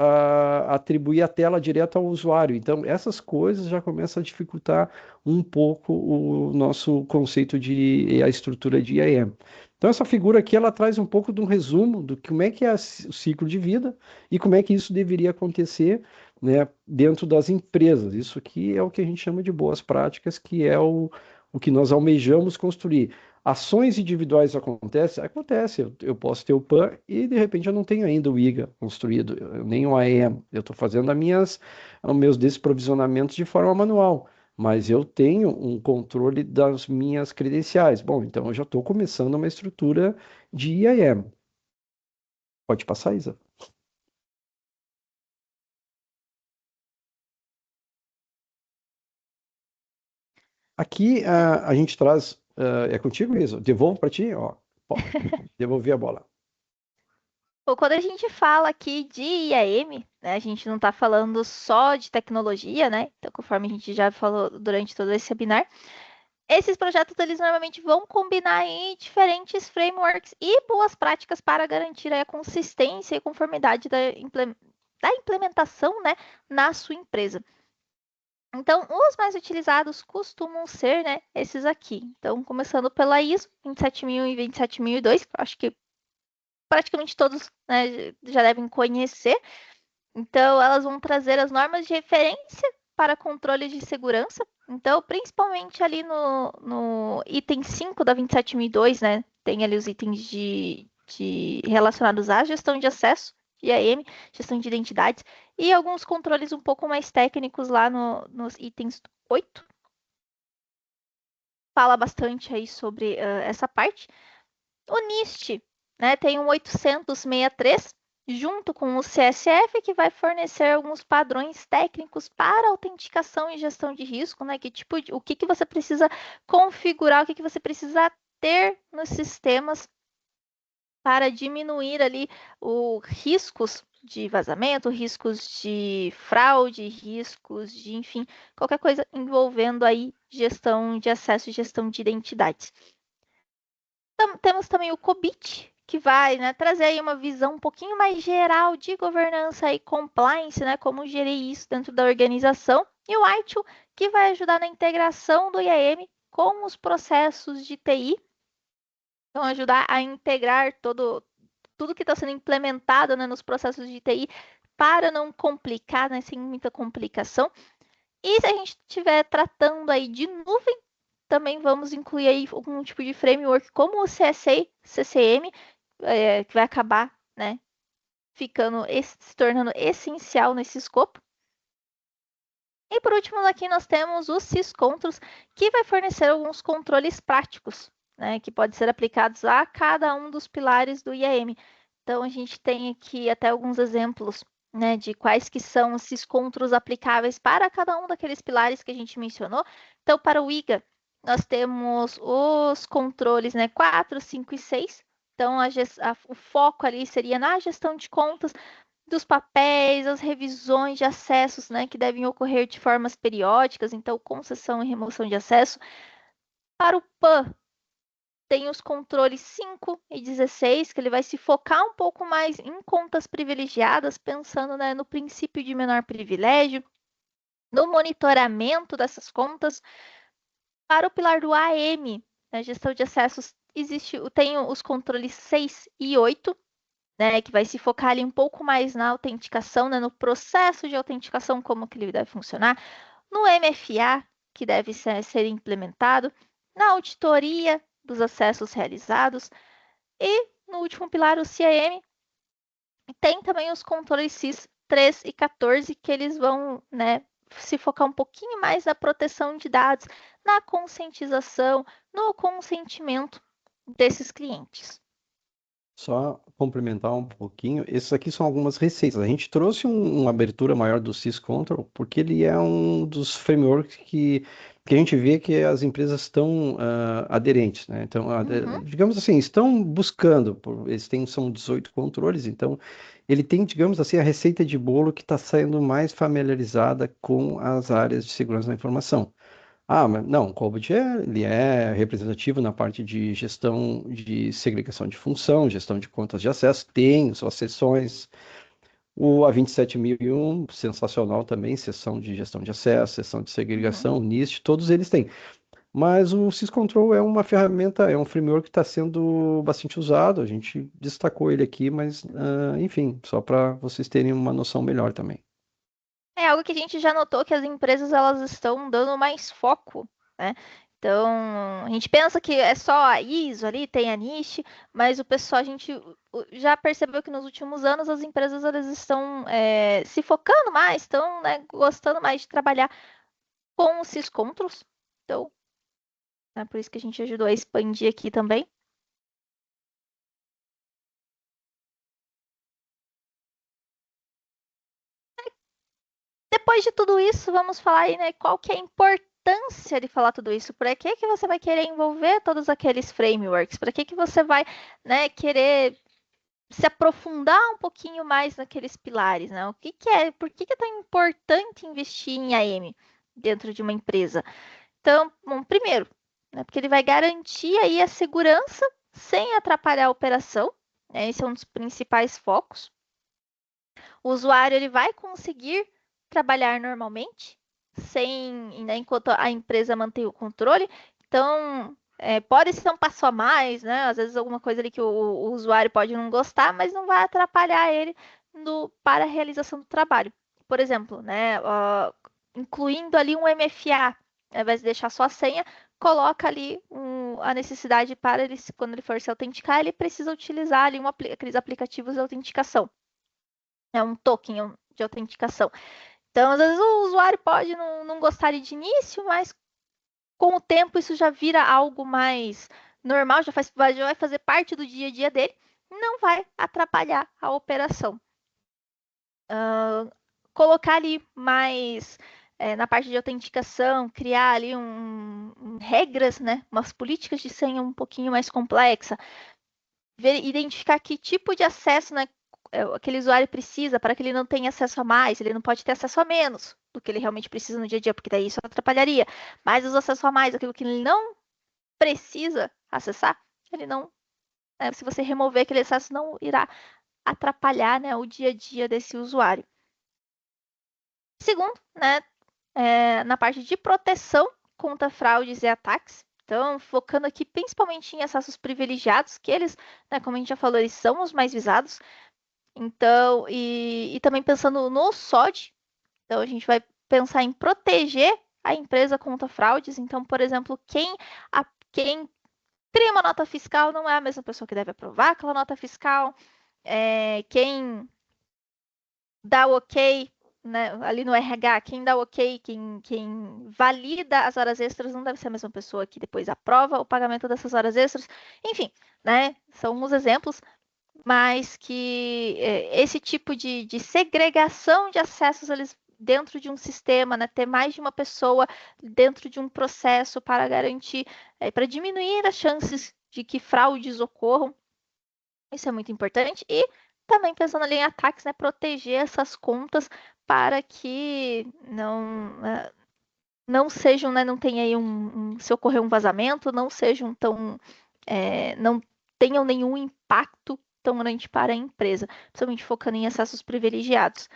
atribuir a tela direto ao usuário. Então, essas coisas já começam a dificultar um pouco o nosso conceito de a estrutura de IAM. Então, essa figura aqui, ela traz um pouco de um resumo do como é que é o ciclo de vida e como é que isso deveria acontecer, né, dentro das empresas. Isso aqui é o que a gente chama de boas práticas, que é o que nós almejamos construir. Ações individuais acontecem? Acontece. Eu posso ter o PAN e, de repente, eu não tenho ainda o IGA construído, nem o AEM. Eu estou fazendo os meus desprovisionamentos de forma manual, mas eu tenho um controle das minhas credenciais. Bom, então eu já estou começando uma estrutura de IAM. Pode passar, Isa. Aqui a gente traz. É contigo, Isa? Devolvo para ti? Ó, devolvi a bola. Bom, quando a gente fala aqui de IAM, né, a gente não está falando só de tecnologia, né? Então, conforme a gente já falou durante todo esse webinar, esses projetos eles normalmente vão combinar aí diferentes frameworks e boas práticas para garantir a consistência e conformidade da implementação, né, na sua empresa. Então, os mais utilizados costumam ser, né, esses aqui. Então, começando pela ISO 27000 e 27002, acho que praticamente todos, né, já devem conhecer. Então, elas vão trazer as normas de referência para controle de segurança. Então, principalmente ali no item 5 da 27002, né, tem ali os itens relacionados à gestão de acesso, IAM, gestão de identidades, e alguns controles um pouco mais técnicos lá nos itens 8. Fala bastante aí sobre essa parte. O NIST, né, tem um 863, junto com o CSF, que vai fornecer alguns padrões técnicos para autenticação e gestão de risco, né, o que que você precisa configurar, o que que você precisa ter nos sistemas para diminuir ali os riscos de vazamento, riscos de fraude, riscos de, enfim, qualquer coisa envolvendo aí gestão de acesso e gestão de identidades. Temos também o COBIT, que vai, né, trazer aí uma visão um pouquinho mais geral de governança e compliance, né, como gerir isso dentro da organização. E o ITIL, que vai ajudar na integração do IAM com os processos de TI. Então, ajudar a integrar tudo que está sendo implementado, né, nos processos de TI para não complicar, né, sem muita complicação. E se a gente estiver tratando aí de nuvem, também vamos incluir aí algum tipo de framework como o CSA, CCM, que vai acabar, né, se tornando essencial nesse escopo. E por último, aqui nós temos o syscontrols, que vai fornecer alguns controles práticos, né, que podem ser aplicados a cada um dos pilares do IAM. Então, a gente tem aqui até alguns exemplos, né, de quais que são os syscontrols aplicáveis para cada um daqueles pilares que a gente mencionou. Então, para o IGA, nós temos os controles, né, 4, 5 e 6. Então, o foco ali seria na gestão de contas, dos papéis, as revisões de acessos, né, que devem ocorrer de formas periódicas, então concessão e remoção de acesso. Para o PAN, tem os controles 5 e 16, que ele vai se focar um pouco mais em contas privilegiadas, pensando, né, no princípio de menor privilégio, no monitoramento dessas contas. Para o pilar do AM, a gestão de acessos, tem os controles 6 e 8, né, que vai se focar ali um pouco mais na autenticação, né, no processo de autenticação, como que ele deve funcionar, no MFA, que deve ser implementado, na auditoria dos acessos realizados, e no último pilar, o CIEM, tem também os controles CIS 3 e 14, que eles vão, né, se focar um pouquinho mais na proteção de dados, na conscientização, no consentimento desses clientes. Só complementar um pouquinho, esses aqui são algumas receitas. A gente trouxe uma abertura maior do syscontrol porque ele é um dos frameworks que a gente vê que as empresas estão aderentes, né? Então, digamos assim, estão buscando, são 18 controles, então ele tem, digamos assim, a receita de bolo que está sendo mais familiarizada com as áreas de segurança da informação. Mas não, o COBOL ele é representativo na parte de gestão de segregação de função, gestão de contas de acesso, tem suas seções. O A27001, sensacional também, seção de gestão de acesso, seção de segregação, NIST, todos eles têm. Mas o syscontrol é uma ferramenta, é um framework que está sendo bastante usado, a gente destacou ele aqui, mas, enfim, só para vocês terem uma noção melhor também. É algo que a gente já notou que as empresas elas estão dando mais foco, né? Então, a gente pensa que é só a ISO ali, tem a NIST, mas o pessoal, a gente já percebeu que nos últimos anos as empresas elas estão se focando mais, estão, né, gostando mais de trabalhar com os syscontrols. Então, é por isso que a gente ajudou a expandir aqui também. Depois de tudo isso, vamos falar aí, né, qual que é a importância de falar tudo isso. Para que você vai querer envolver todos aqueles frameworks? Para que você vai, né, querer se aprofundar um pouquinho mais naqueles pilares, né? Por que é tão importante investir em AM dentro de uma empresa? Então, bom, primeiro, né, porque ele vai garantir aí a segurança sem atrapalhar a operação, né? Esse é um dos principais focos. O usuário ele vai conseguir trabalhar normalmente, né, enquanto a empresa mantém o controle. Então, pode ser um passo a mais, né? Às vezes alguma coisa ali que o usuário pode não gostar, mas não vai atrapalhar ele para a realização do trabalho. Por exemplo, né, incluindo ali um MFA, ao invés de deixar só a senha, coloca ali a necessidade para ele, quando ele for se autenticar, ele precisa utilizar ali aqueles aplicativos de autenticação. É um token de autenticação. Então, às vezes o usuário pode não gostar de início, mas com o tempo isso já vira algo mais normal, já vai fazer parte do dia a dia dele, não vai atrapalhar a operação. Colocar ali mais na parte de autenticação, criar ali regras, né, umas políticas de senha um pouquinho mais complexa, identificar que tipo de acesso, né, aquele usuário precisa para que ele não tenha acesso a mais, ele não pode ter acesso a menos do que ele realmente precisa no dia a dia, porque daí isso atrapalharia. Mas os acessos a mais, aquilo que ele não precisa acessar, ele não, se você remover aquele acesso, não irá atrapalhar, né, o dia a dia desse usuário. Segundo, né, na parte de proteção contra fraudes e ataques. Então, focando aqui principalmente em acessos privilegiados, que eles, né, como a gente já falou, eles são os mais visados. Então, e também pensando no SOD, então a gente vai pensar em proteger a empresa contra fraudes. Então, por exemplo, quem cria uma nota fiscal não é a mesma pessoa que deve aprovar aquela nota fiscal. Quem dá o ok, né, ali no RH, quem dá o ok, quem valida as horas extras não deve ser a mesma pessoa que depois aprova o pagamento dessas horas extras. Enfim, né, são alguns exemplos, mas que esse tipo de segregação de acessos eles dentro de um sistema, né, ter mais de uma pessoa dentro de um processo para garantir, para diminuir as chances de que fraudes ocorram. Isso é muito importante. E também pensando ali em ataques, né, proteger essas contas para que não sejam, né, não tenha aí se ocorrer um vazamento, não sejam tão, não tenham nenhum impacto tão grande para a empresa, principalmente focando em acessos privilegiados.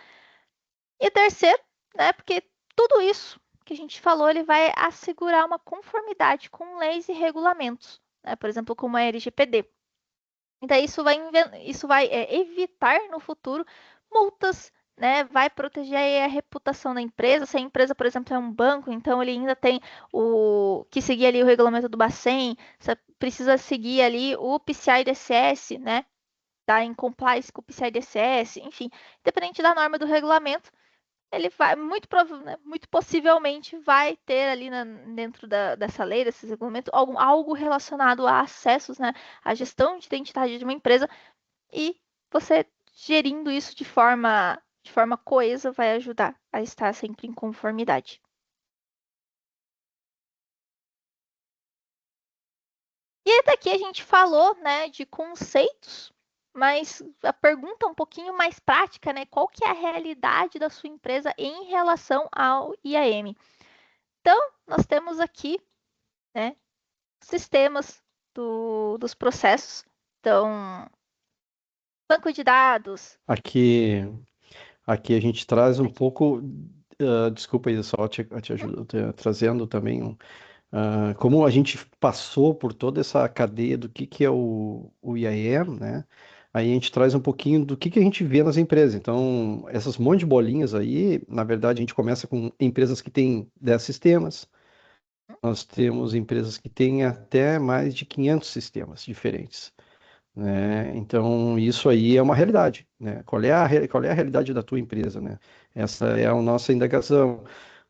E terceiro, né, porque tudo isso que a gente falou, ele vai assegurar uma conformidade com leis e regulamentos, né, por exemplo, como a LGPD. Então, isso vai evitar no futuro multas, né? Vai proteger aí a reputação da empresa. Se a empresa, por exemplo, é um banco, então ele ainda tem que seguir ali o regulamento do Bacen, você precisa seguir ali o PCI-DSS, né? Tá em compliance com o PCI-DSS, enfim, independente da norma do regulamento, ele vai, né, muito possivelmente vai ter ali dentro dessa lei, desse regulamento, algo relacionado a acessos, né, à gestão de identidade de uma empresa, e você gerindo isso de forma coesa vai ajudar a estar sempre em conformidade. E até aqui a gente falou, né, de conceitos, mas a pergunta um pouquinho mais prática, né, qual que é a realidade da sua empresa em relação ao IAM? Então, nós temos aqui, né, sistemas dos processos. Então, banco de dados. Aqui a gente traz um pouco, desculpa aí, só te ajudo, trazendo também como a gente passou por toda essa cadeia do que é o IAM, né? Aí a gente traz um pouquinho do que a gente vê nas empresas. Então, essas monte de bolinhas aí, na verdade, a gente começa com empresas que têm 10 sistemas. Nós temos empresas que têm até mais de 500 sistemas diferentes, né? Então, isso aí é uma realidade, né? Qual é a realidade da tua empresa, né? Essa é a nossa indagação,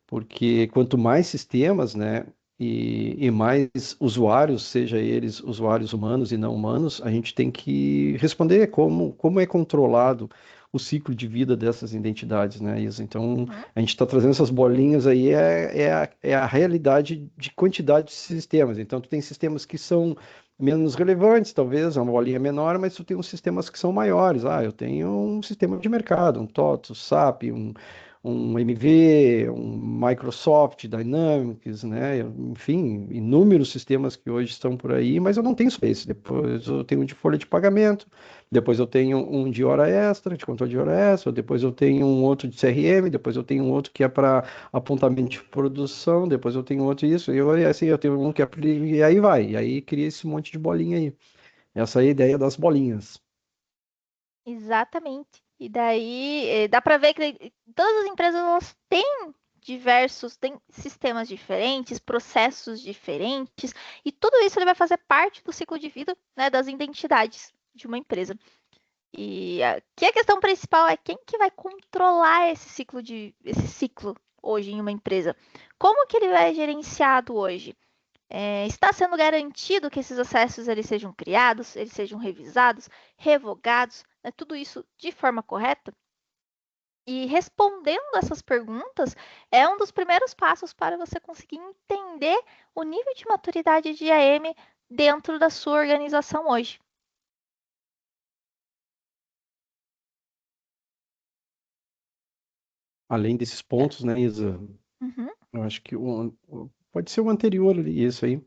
porque quanto mais sistemas, né, e mais usuários, seja eles usuários humanos e não humanos, a gente tem que responder como é controlado o ciclo de vida dessas identidades, né, Isa? Então, Uhum. a gente está trazendo essas bolinhas aí, é a realidade de quantidade de sistemas. Então, tu tem sistemas que são menos relevantes, talvez, uma bolinha menor, mas tu tem uns sistemas que são maiores. Ah, eu tenho um sistema de mercado, um TOTS, SAP, um MV, um Microsoft Dynamics, né? Enfim, inúmeros sistemas que hoje estão por aí, mas eu não tenho só esse. Depois eu tenho um de folha de pagamento, depois eu tenho um de hora extra, de controle de hora extra, depois eu tenho um outro de CRM, depois eu tenho um outro que é para apontamento de produção, depois eu tenho outro isso, e assim eu tenho um que é e aí vai, e aí cria esse monte de bolinha aí. Essa é a ideia das bolinhas. Exatamente. E daí dá para ver que todas as empresas elas têm sistemas diferentes, processos diferentes, e tudo isso ele vai fazer parte do ciclo de vida, né, das identidades de uma empresa. E aqui a questão principal é quem que vai controlar esse ciclo hoje em uma empresa. Como que ele é gerenciado hoje? Está sendo garantido que esses acessos eles sejam criados, eles sejam revisados, revogados, né, tudo isso de forma correta? E respondendo essas perguntas é um dos primeiros passos para você conseguir entender o nível de maturidade de IAM dentro da sua organização hoje. Além desses pontos, né, Isa? Uhum. Eu acho que pode ser o anterior ali, isso aí.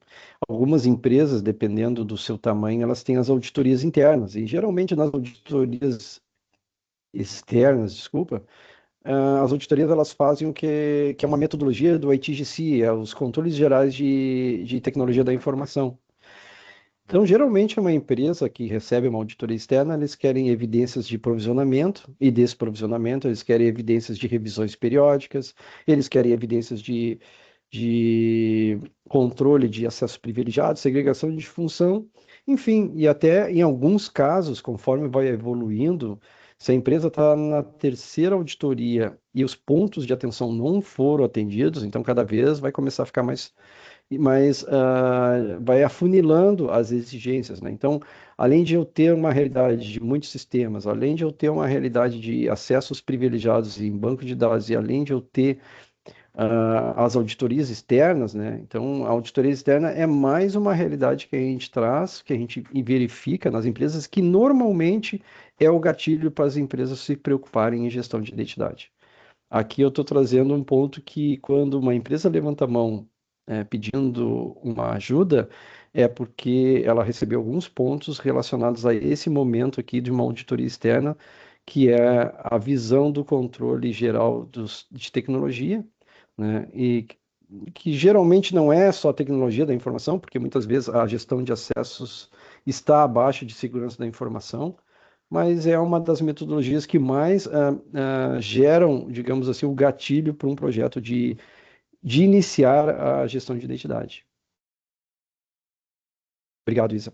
Algumas empresas, dependendo do seu tamanho, elas têm as auditorias internas. E geralmente nas auditorias externas, desculpa, as auditorias elas fazem que é uma metodologia do ITGC, é os controles gerais de tecnologia da informação. Então, geralmente, uma empresa que recebe uma auditoria externa, eles querem evidências de provisionamento e desprovisionamento, eles querem evidências de revisões periódicas, eles querem evidências de controle de acesso privilegiado, segregação de função, enfim, e até em alguns casos, conforme vai evoluindo, Se a empresa está na terceira auditoria e os pontos de atenção não foram atendidos, então cada vez vai começar a ficar vai afunilando as exigências, né? Então, além de eu ter uma realidade de muitos sistemas, além de eu ter uma realidade de acessos privilegiados em banco de dados e além de eu ter as auditorias externas, né? Então, a auditoria externa é mais uma realidade que a gente traz, que a gente verifica nas empresas, que normalmente é o gatilho para as empresas se preocuparem em gestão de identidade. Aqui eu estou trazendo um ponto que quando uma empresa levanta a mão pedindo uma ajuda, é porque ela recebeu alguns pontos relacionados a esse momento aqui de uma auditoria externa, que é a visão do controle geral de tecnologia, né? E que geralmente não é só a tecnologia da informação, porque muitas vezes a gestão de acessos está abaixo de segurança da informação, mas é uma das metodologias que mais geram, digamos assim, o gatilho para um projeto de iniciar a gestão de identidade. Obrigado, Isa.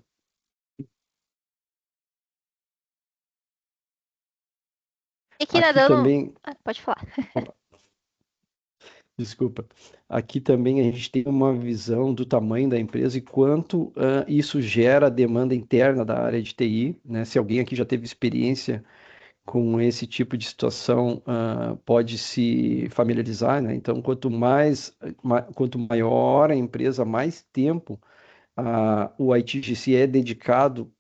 E aqui Aqui nadando. também, Pode falar. opa, desculpa, aqui também a gente tem uma visão do tamanho da empresa e quanto isso gera demanda interna da área de TI, né? Se alguém aqui já teve experiência com esse tipo de situação, pode se familiarizar, né? Então, quanto maior a empresa, mais tempo o ITGC é dedicado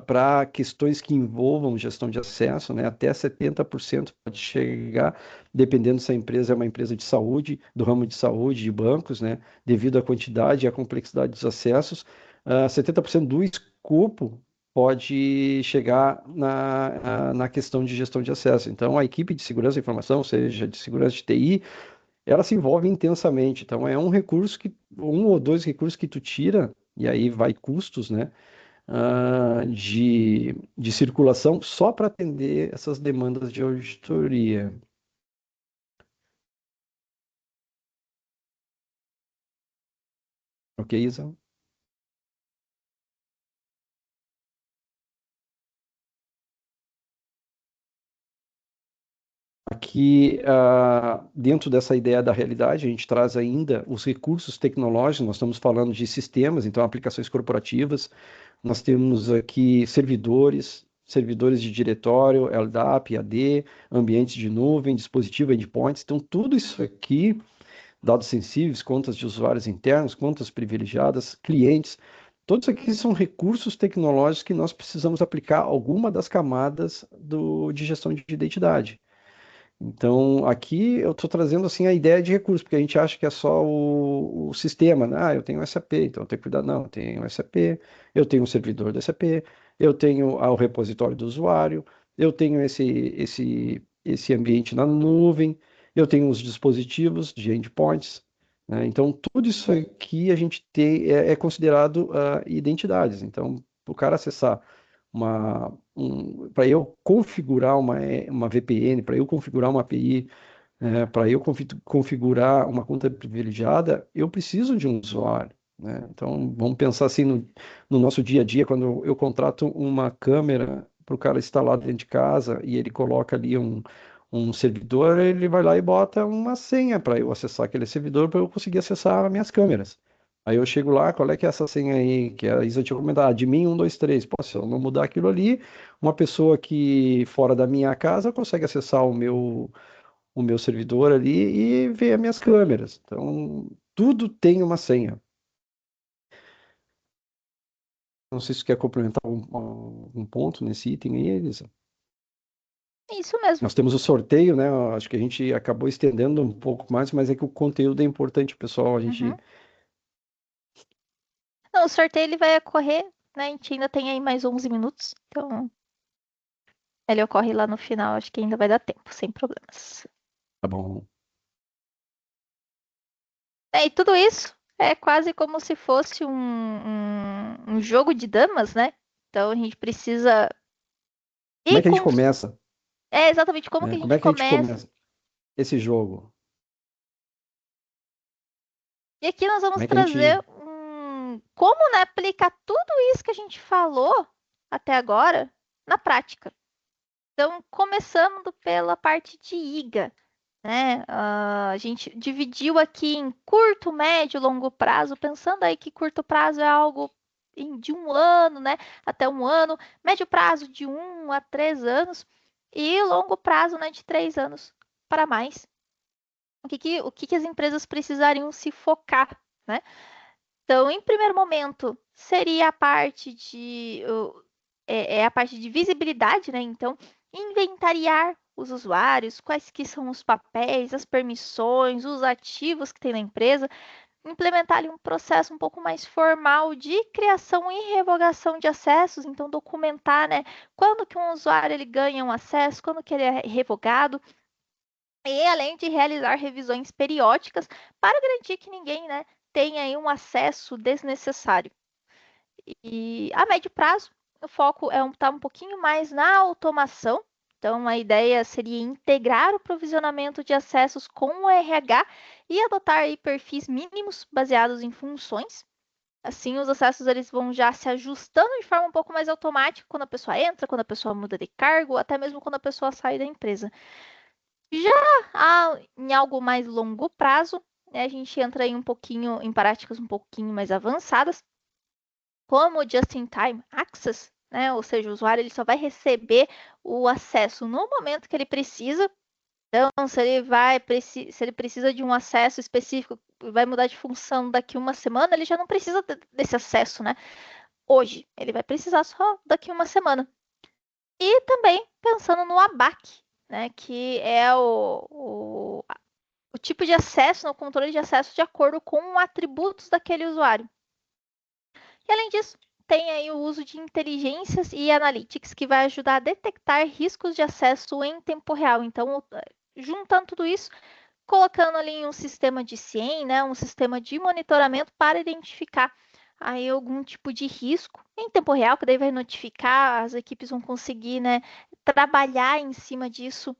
para questões que envolvam gestão de acesso, né? Até 70% pode chegar, dependendo se a empresa é uma empresa de saúde, do ramo de saúde, de bancos, né? Devido à quantidade e à complexidade dos acessos, 70% do escopo pode chegar na questão de gestão de acesso. Então, a equipe de segurança da informação, seja de segurança de TI, ela se envolve intensamente. Então, é um recurso um ou dois recursos que tu tira, e aí vai custos, né? De circulação só para atender essas demandas de auditoria. Ok, Isa? Aqui, dentro dessa ideia da realidade, a gente traz ainda os recursos tecnológicos, nós estamos falando de sistemas, então aplicações corporativas, nós temos aqui servidores de diretório, LDAP, AD, ambientes de nuvem, dispositivo, endpoints, então tudo isso aqui, dados sensíveis, contas de usuários internos, contas privilegiadas, clientes, todos aqui são recursos tecnológicos que nós precisamos aplicar alguma das camadas de gestão de identidade. Então, aqui eu estou trazendo assim a ideia de recurso, porque a gente acha que é só o sistema, né? Ah, eu tenho SAP, então eu tenho que cuidar. Não, eu tenho SAP, eu tenho um servidor do SAP, eu tenho o repositório do usuário, eu tenho esse ambiente na nuvem, eu tenho os dispositivos de endpoints, né? Então, tudo isso aqui a gente tem, é considerado identidades. Então, para o cara acessar para eu configurar uma VPN, para eu configurar uma API, para eu configurar uma conta privilegiada, eu preciso de um usuário, né? Então, vamos pensar assim no nosso dia a dia, quando eu contrato uma câmera para o cara instalar dentro de casa e ele coloca ali um servidor, ele vai lá e bota uma senha para eu acessar aquele servidor para eu conseguir acessar as minhas câmeras. Aí eu chego lá, qual é que é essa senha aí? Que a Isa tinha comentado, de mim 123. Pô, se eu não mudar aquilo ali, uma pessoa que fora da minha casa consegue acessar o meu servidor ali e ver as minhas câmeras. Então, tudo tem uma senha. Não sei se você quer complementar um ponto nesse item aí, Elisa. Isso mesmo. Nós temos o sorteio, né? Eu acho que a gente acabou estendendo um pouco mais, mas é que o conteúdo é importante, pessoal. A gente. Uhum. Não, o sorteio ele vai ocorrer, né? A gente ainda tem aí mais 11 minutos. Então, ele ocorre lá no final. Acho que ainda vai dar tempo, sem problemas. Tá bom. E tudo isso é quase como se fosse um jogo de damas, né? Então a gente precisa Como é ir que a gente com. começa? É exatamente como que Né? a Como gente é que a gente começa. começa esse jogo? E aqui nós Como vamos é que a trazer gente. como, né, aplicar tudo isso que a gente falou até agora na prática. Então, começando pela parte de IGA, né? A gente dividiu aqui em curto, médio, longo prazo, pensando aí que curto prazo é algo de 1 ano, né? Até 1 ano, médio prazo de 1 a 3 anos e longo prazo, né, de 3 anos para mais. O que as empresas precisariam se focar, né? Então, em primeiro momento, seria a parte a parte de visibilidade, né? Então, inventariar os usuários, quais que são os papéis, as permissões, os ativos que tem na empresa, implementar ali um processo um pouco mais formal de criação e revogação de acessos, então documentar, né, quando que um usuário ele ganha um acesso, quando que ele é revogado, e além de realizar revisões periódicas para garantir que ninguém, né, tenha aí um acesso desnecessário. E a médio prazo, o foco tá um pouquinho mais na automação. Então, a ideia seria integrar o provisionamento de acessos com o RH e adotar aí perfis mínimos baseados em funções. Assim, os acessos eles vão já se ajustando de forma um pouco mais automática quando a pessoa entra, quando a pessoa muda de cargo, ou até mesmo quando a pessoa sai da empresa. Já em algo mais longo prazo, né, a gente entra aí um pouquinho em práticas um pouquinho mais avançadas, como o Just-in-Time Access, né? Ou seja, o usuário ele só vai receber o acesso no momento que ele precisa. Então, se ele precisa de um acesso específico, vai mudar de função daqui uma semana, ele já não precisa desse acesso, né? Hoje, ele vai precisar só daqui uma semana. E também pensando no ABAC, né? Que é o tipo de acesso, no controle de acesso de acordo com os atributos daquele usuário. E além disso, tem aí o uso de inteligências e analytics que vai ajudar a detectar riscos de acesso em tempo real. Então, juntando tudo isso, colocando ali em um sistema de SIEM, né, um sistema de monitoramento para identificar aí algum tipo de risco em tempo real, que daí vai notificar, as equipes vão conseguir, né, trabalhar em cima disso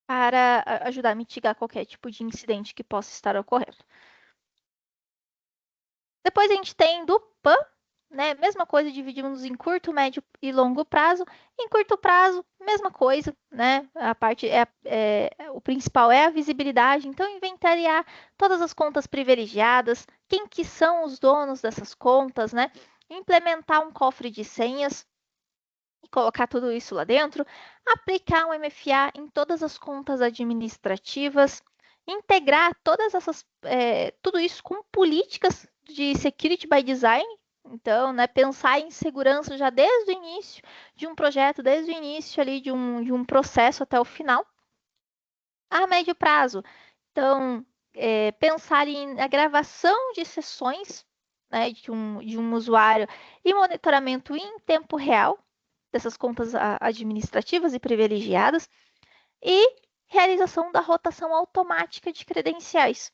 para ajudar a mitigar qualquer tipo de incidente que possa estar ocorrendo. Depois a gente tem do PAN, né? Mesma coisa, dividimos em curto, médio e longo prazo. Em curto prazo, mesma coisa, né? A parte o principal é a visibilidade, então inventariar todas as contas privilegiadas, quem que são os donos dessas contas, né? Implementar um cofre de senhas e colocar tudo isso lá dentro, aplicar um MFA em todas as contas administrativas, integrar tudo isso com políticas de security by design. Então, né, pensar em segurança já desde o início de um projeto, desde o início ali de um processo até o final. A médio prazo, então, pensar na gravação de sessões, né, de um usuário e monitoramento em tempo real dessas contas administrativas e privilegiadas e realização da rotação automática de credenciais.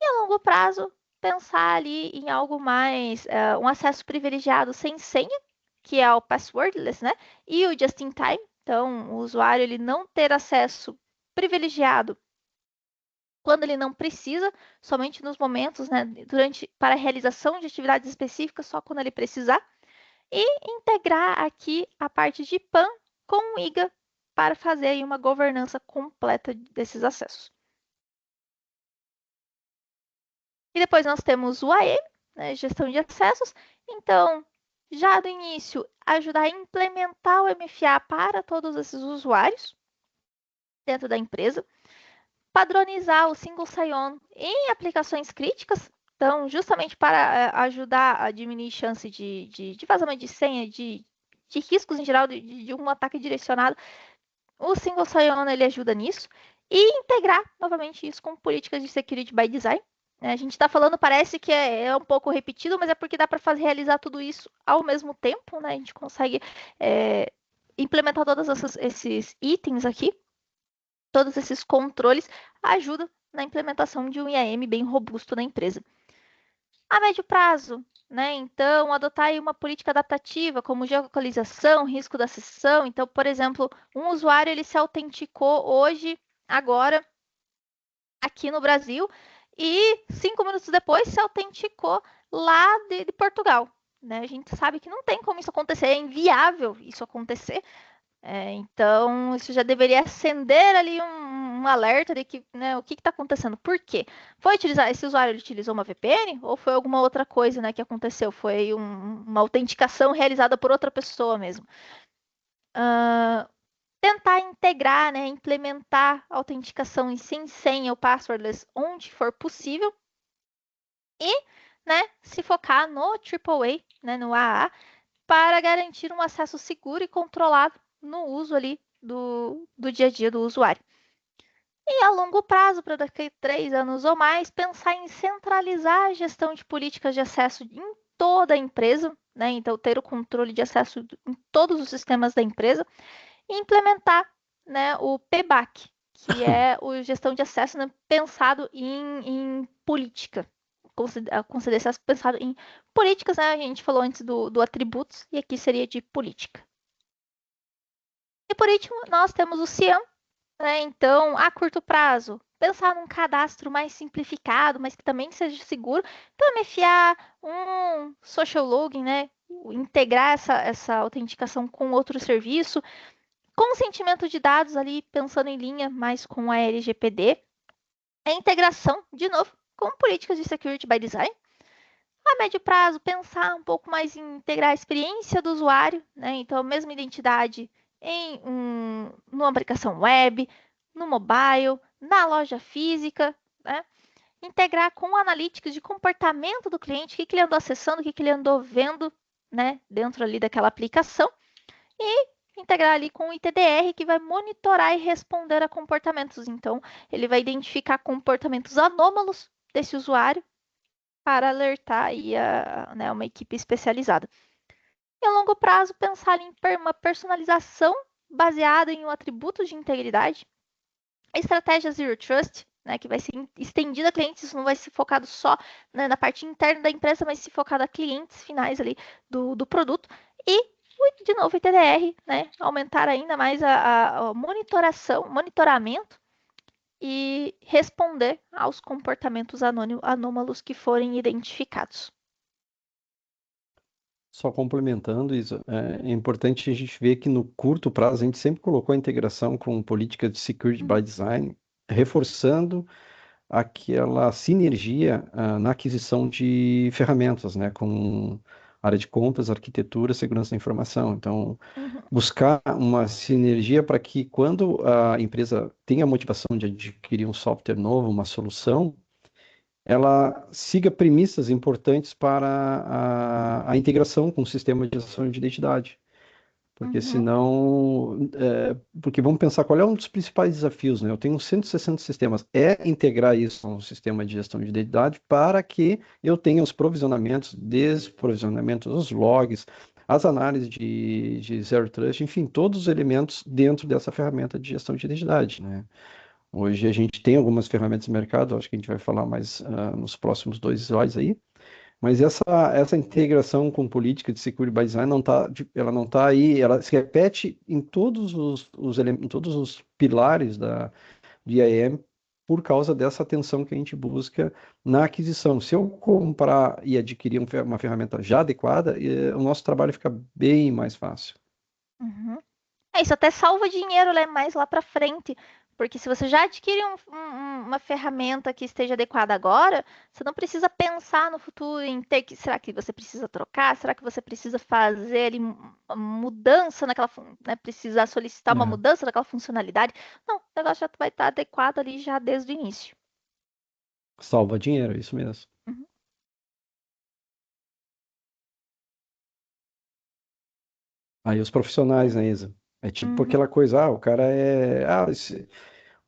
E a longo prazo, pensar ali em algo mais, um acesso privilegiado sem senha, que é o passwordless, né? E o just-in-time. Então, o usuário ele não ter acesso privilegiado quando ele não precisa, somente nos momentos, né, para a realização de atividades específicas, só quando ele precisar. E integrar aqui a parte de PAN com o IGA para fazer aí uma governança completa desses acessos. E depois nós temos o AM, né, gestão de acessos. Então, já do início, ajudar a implementar o MFA para todos esses usuários dentro da empresa. Padronizar o single sign-on em aplicações críticas. Então, justamente para ajudar a diminuir chance de vazamento de senha, de riscos em geral, de um ataque direcionado, o single sign-on ele ajuda nisso. E integrar, novamente, isso com políticas de security by design. A gente está falando, parece que é um pouco repetido, mas é porque dá para realizar tudo isso ao mesmo tempo, né? A gente consegue implementar todos esses itens aqui, todos esses controles, ajudam na implementação de um IAM bem robusto na empresa. A médio prazo, né? Então, adotar aí uma política adaptativa, como geolocalização, risco da acessão. Então, por exemplo, um usuário ele se autenticou hoje, agora, aqui no Brasil, e 5 minutos depois se autenticou lá de Portugal. Né? A gente sabe que não tem como isso acontecer, é inviável isso acontecer. Então, isso já deveria acender ali um alerta de que, né, o que está acontecendo. Por quê? Esse usuário ele utilizou uma VPN ou foi alguma outra coisa, né, que aconteceu? Foi uma autenticação realizada por outra pessoa mesmo. Tentar integrar, né, implementar a autenticação em sem senha ou passwordless onde for possível e, né, se focar no AAA, né, no AA, para garantir um acesso seguro e controlado no uso ali do dia a dia do usuário. E a longo prazo, para daqui a 3 anos ou mais, pensar em centralizar a gestão de políticas de acesso em toda a empresa, né? Então, ter o controle de acesso em todos os sistemas da empresa e implementar, né, o PBAC, que é o gestão de acesso, né, pensado em política. Conceder acesso pensado em políticas, né? A gente falou antes do atributos e aqui seria de política. E por último, nós temos o CIAM, né? Então, a curto prazo, pensar num cadastro mais simplificado, mas que também seja seguro. Então, MFA, um social login, né? Integrar essa autenticação com outro serviço. Consentimento de dados ali, pensando em linha mais com a LGPD. A integração, de novo, com políticas de security by design. A médio prazo, pensar um pouco mais em integrar a experiência do usuário, né? Então, a mesma identidade numa aplicação web, no mobile, na loja física, né? Integrar com analytics de comportamento do cliente, o que ele andou acessando, o que ele andou vendo, né? Dentro ali daquela aplicação. E integrar ali com o ITDR, que vai monitorar e responder a comportamentos. Então, ele vai identificar comportamentos anômalos desse usuário para alertar aí né, uma equipe especializada. E a longo prazo, pensar em uma personalização baseada em um atributo de integridade, a estratégia Zero Trust, né, que vai ser estendida a clientes, isso não vai ser focado só, né, na parte interna da empresa, mas se focado a clientes finais ali do produto. E, de novo, o ITDR, né, aumentar ainda mais a monitoramento e responder aos comportamentos anômalos que forem identificados. Só complementando isso, é importante a gente ver que no curto prazo a gente sempre colocou a integração com política de security by design, reforçando aquela sinergia na aquisição de ferramentas, né, com área de compras, arquitetura, segurança da informação. Então, buscar uma sinergia para que quando a empresa tenha a motivação de adquirir um software novo, uma solução, ela siga premissas importantes para a integração com o sistema de gestão de identidade. Porque senão, porque vamos pensar qual é um dos principais desafios, né? Eu tenho 160 sistemas, é integrar isso no sistema de gestão de identidade para que eu tenha os provisionamentos, desprovisionamentos, os logs, as análises de Zero Trust, enfim, todos os elementos dentro dessa ferramenta de gestão de identidade, né? Hoje a gente tem algumas ferramentas no mercado, acho que a gente vai falar mais nos próximos 2 slides aí, mas essa integração com política de security by design ela não está aí, ela se repete em todos em todos os pilares de IAM por causa dessa atenção que a gente busca na aquisição. Se eu comprar e adquirir uma ferramenta já adequada, o nosso trabalho fica bem mais fácil. Isso até salva dinheiro, né, mais lá para frente. Porque se você já adquire uma ferramenta que esteja adequada agora, você não precisa pensar no futuro em ter que. Será que você precisa trocar? Será que você precisa fazer ali uma mudança naquela. Né, precisar solicitar uma mudança naquela funcionalidade? Não, o negócio já vai estar adequado ali já desde o início. Salva dinheiro, isso mesmo. Aí os profissionais, né, Isa? É tipo aquela coisa, o cara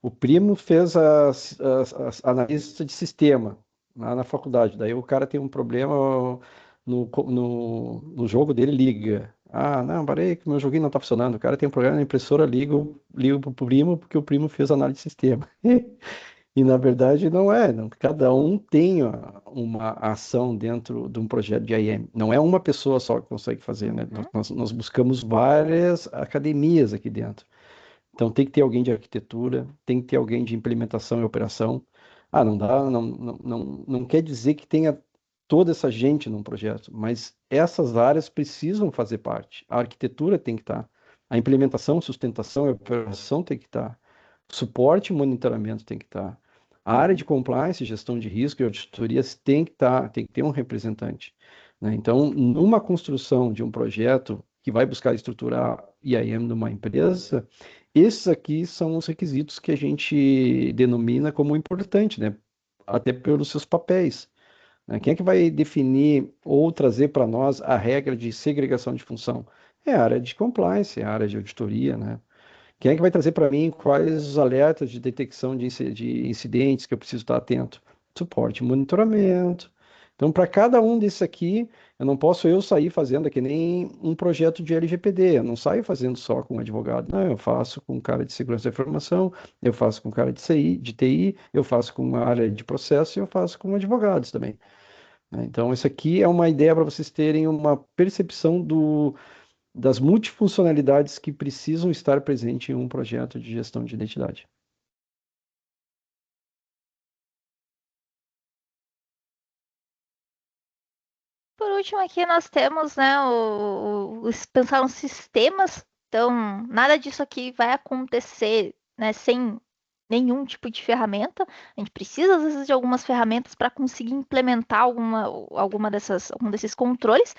o primo fez as analista de sistema lá na faculdade, daí o cara tem um problema no jogo dele, liga. Ah, não, parei que meu joguinho não tá funcionando. O cara tem um problema na impressora, liga pro primo porque o primo fez análise de sistema. E na verdade não é, não. Cada um tem uma ação dentro de um projeto de IAM. Não é uma pessoa só que consegue fazer, né? Nós buscamos várias academias aqui dentro. Então tem que ter alguém de arquitetura, tem que ter alguém de implementação e operação. Ah, não dá, não quer dizer que tenha toda essa gente num projeto, mas essas áreas precisam fazer parte. A arquitetura tem que estar. A implementação, sustentação e operação tem que estar. Suporte e monitoramento tem que estar. A área de compliance, gestão de risco e auditorias tem que estar, tem que ter um representante, né? Então, numa construção de um projeto que vai buscar estruturar IAM numa empresa, esses aqui são os requisitos que a gente denomina como importante, né? Até pelos seus papéis, né? Quem é que vai definir ou trazer para nós a regra de segregação de função? É a área de compliance, é a área de auditoria, né? Quem é que vai trazer para mim quais os alertas de detecção de incidentes que eu preciso estar atento? Suporte e monitoramento. Então, para cada um desses aqui, eu não posso eu sair fazendo que nem um projeto de LGPD. Eu não saio fazendo só com um advogado. Não, eu faço com um cara de segurança da informação, eu faço com um cara de CI, de TI, eu faço com uma área de processo e eu faço com advogados também, né? Então, isso aqui é uma ideia para vocês terem uma percepção das multifuncionalidades que precisam estar presentes em um projeto de gestão de identidade. Por último, aqui nós temos, né, pensar nos sistemas. Então, nada disso aqui vai acontecer, né, sem nenhum tipo de ferramenta. A gente precisa, às vezes, de algumas ferramentas para conseguir implementar algum desses controles.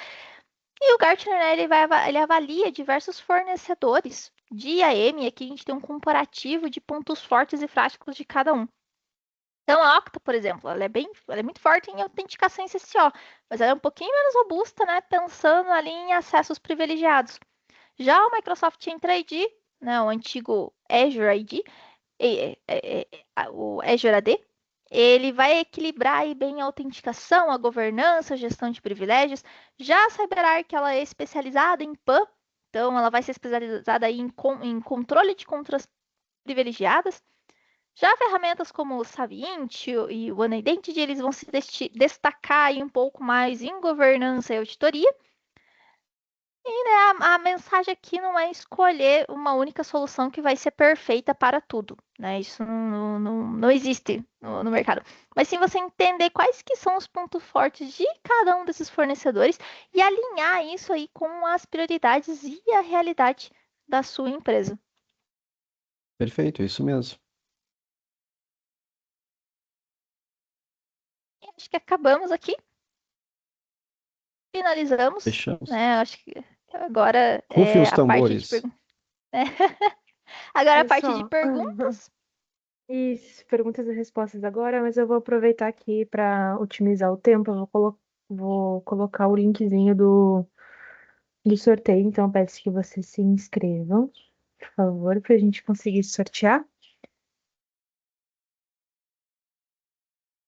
E o Gartner, né, ele avalia diversos fornecedores de IAM. E aqui a gente tem um comparativo de pontos fortes e fracos de cada um. Então, a Okta, por exemplo, ela é muito forte em autenticação em SSO, mas ela é um pouquinho menos robusta, né, pensando ali em acessos privilegiados. Já o Microsoft Entra ID, né, o antigo Azure ID, o Azure AD, ele vai equilibrar aí bem a autenticação, a governança, a gestão de privilégios. Já a CyberArk, ela é especializada em PAN, então ela vai ser especializada aí em controle de contras privilegiadas. Já ferramentas como o Savient e o OneIdentity, eles vão se destacar aí um pouco mais em governança e auditoria. E, né, a mensagem aqui não é escolher uma única solução que vai ser perfeita para tudo, né? Isso não existe no mercado. Mas sim você entender quais que são os pontos fortes de cada um desses fornecedores e alinhar isso aí com as prioridades e a realidade da sua empresa. Perfeito, é isso mesmo. E acho que acabamos aqui. Finalizamos, Fechamos. né? Acho que agora Rufem é os a parte de tambores. perguntas. Agora a parte de Pessoal, perguntas. isso, perguntas e respostas agora, mas eu vou aproveitar aqui para otimizar o tempo. Vou colocar o linkzinho do sorteio, então eu peço que vocês se inscrevam, por favor, para a gente conseguir sortear.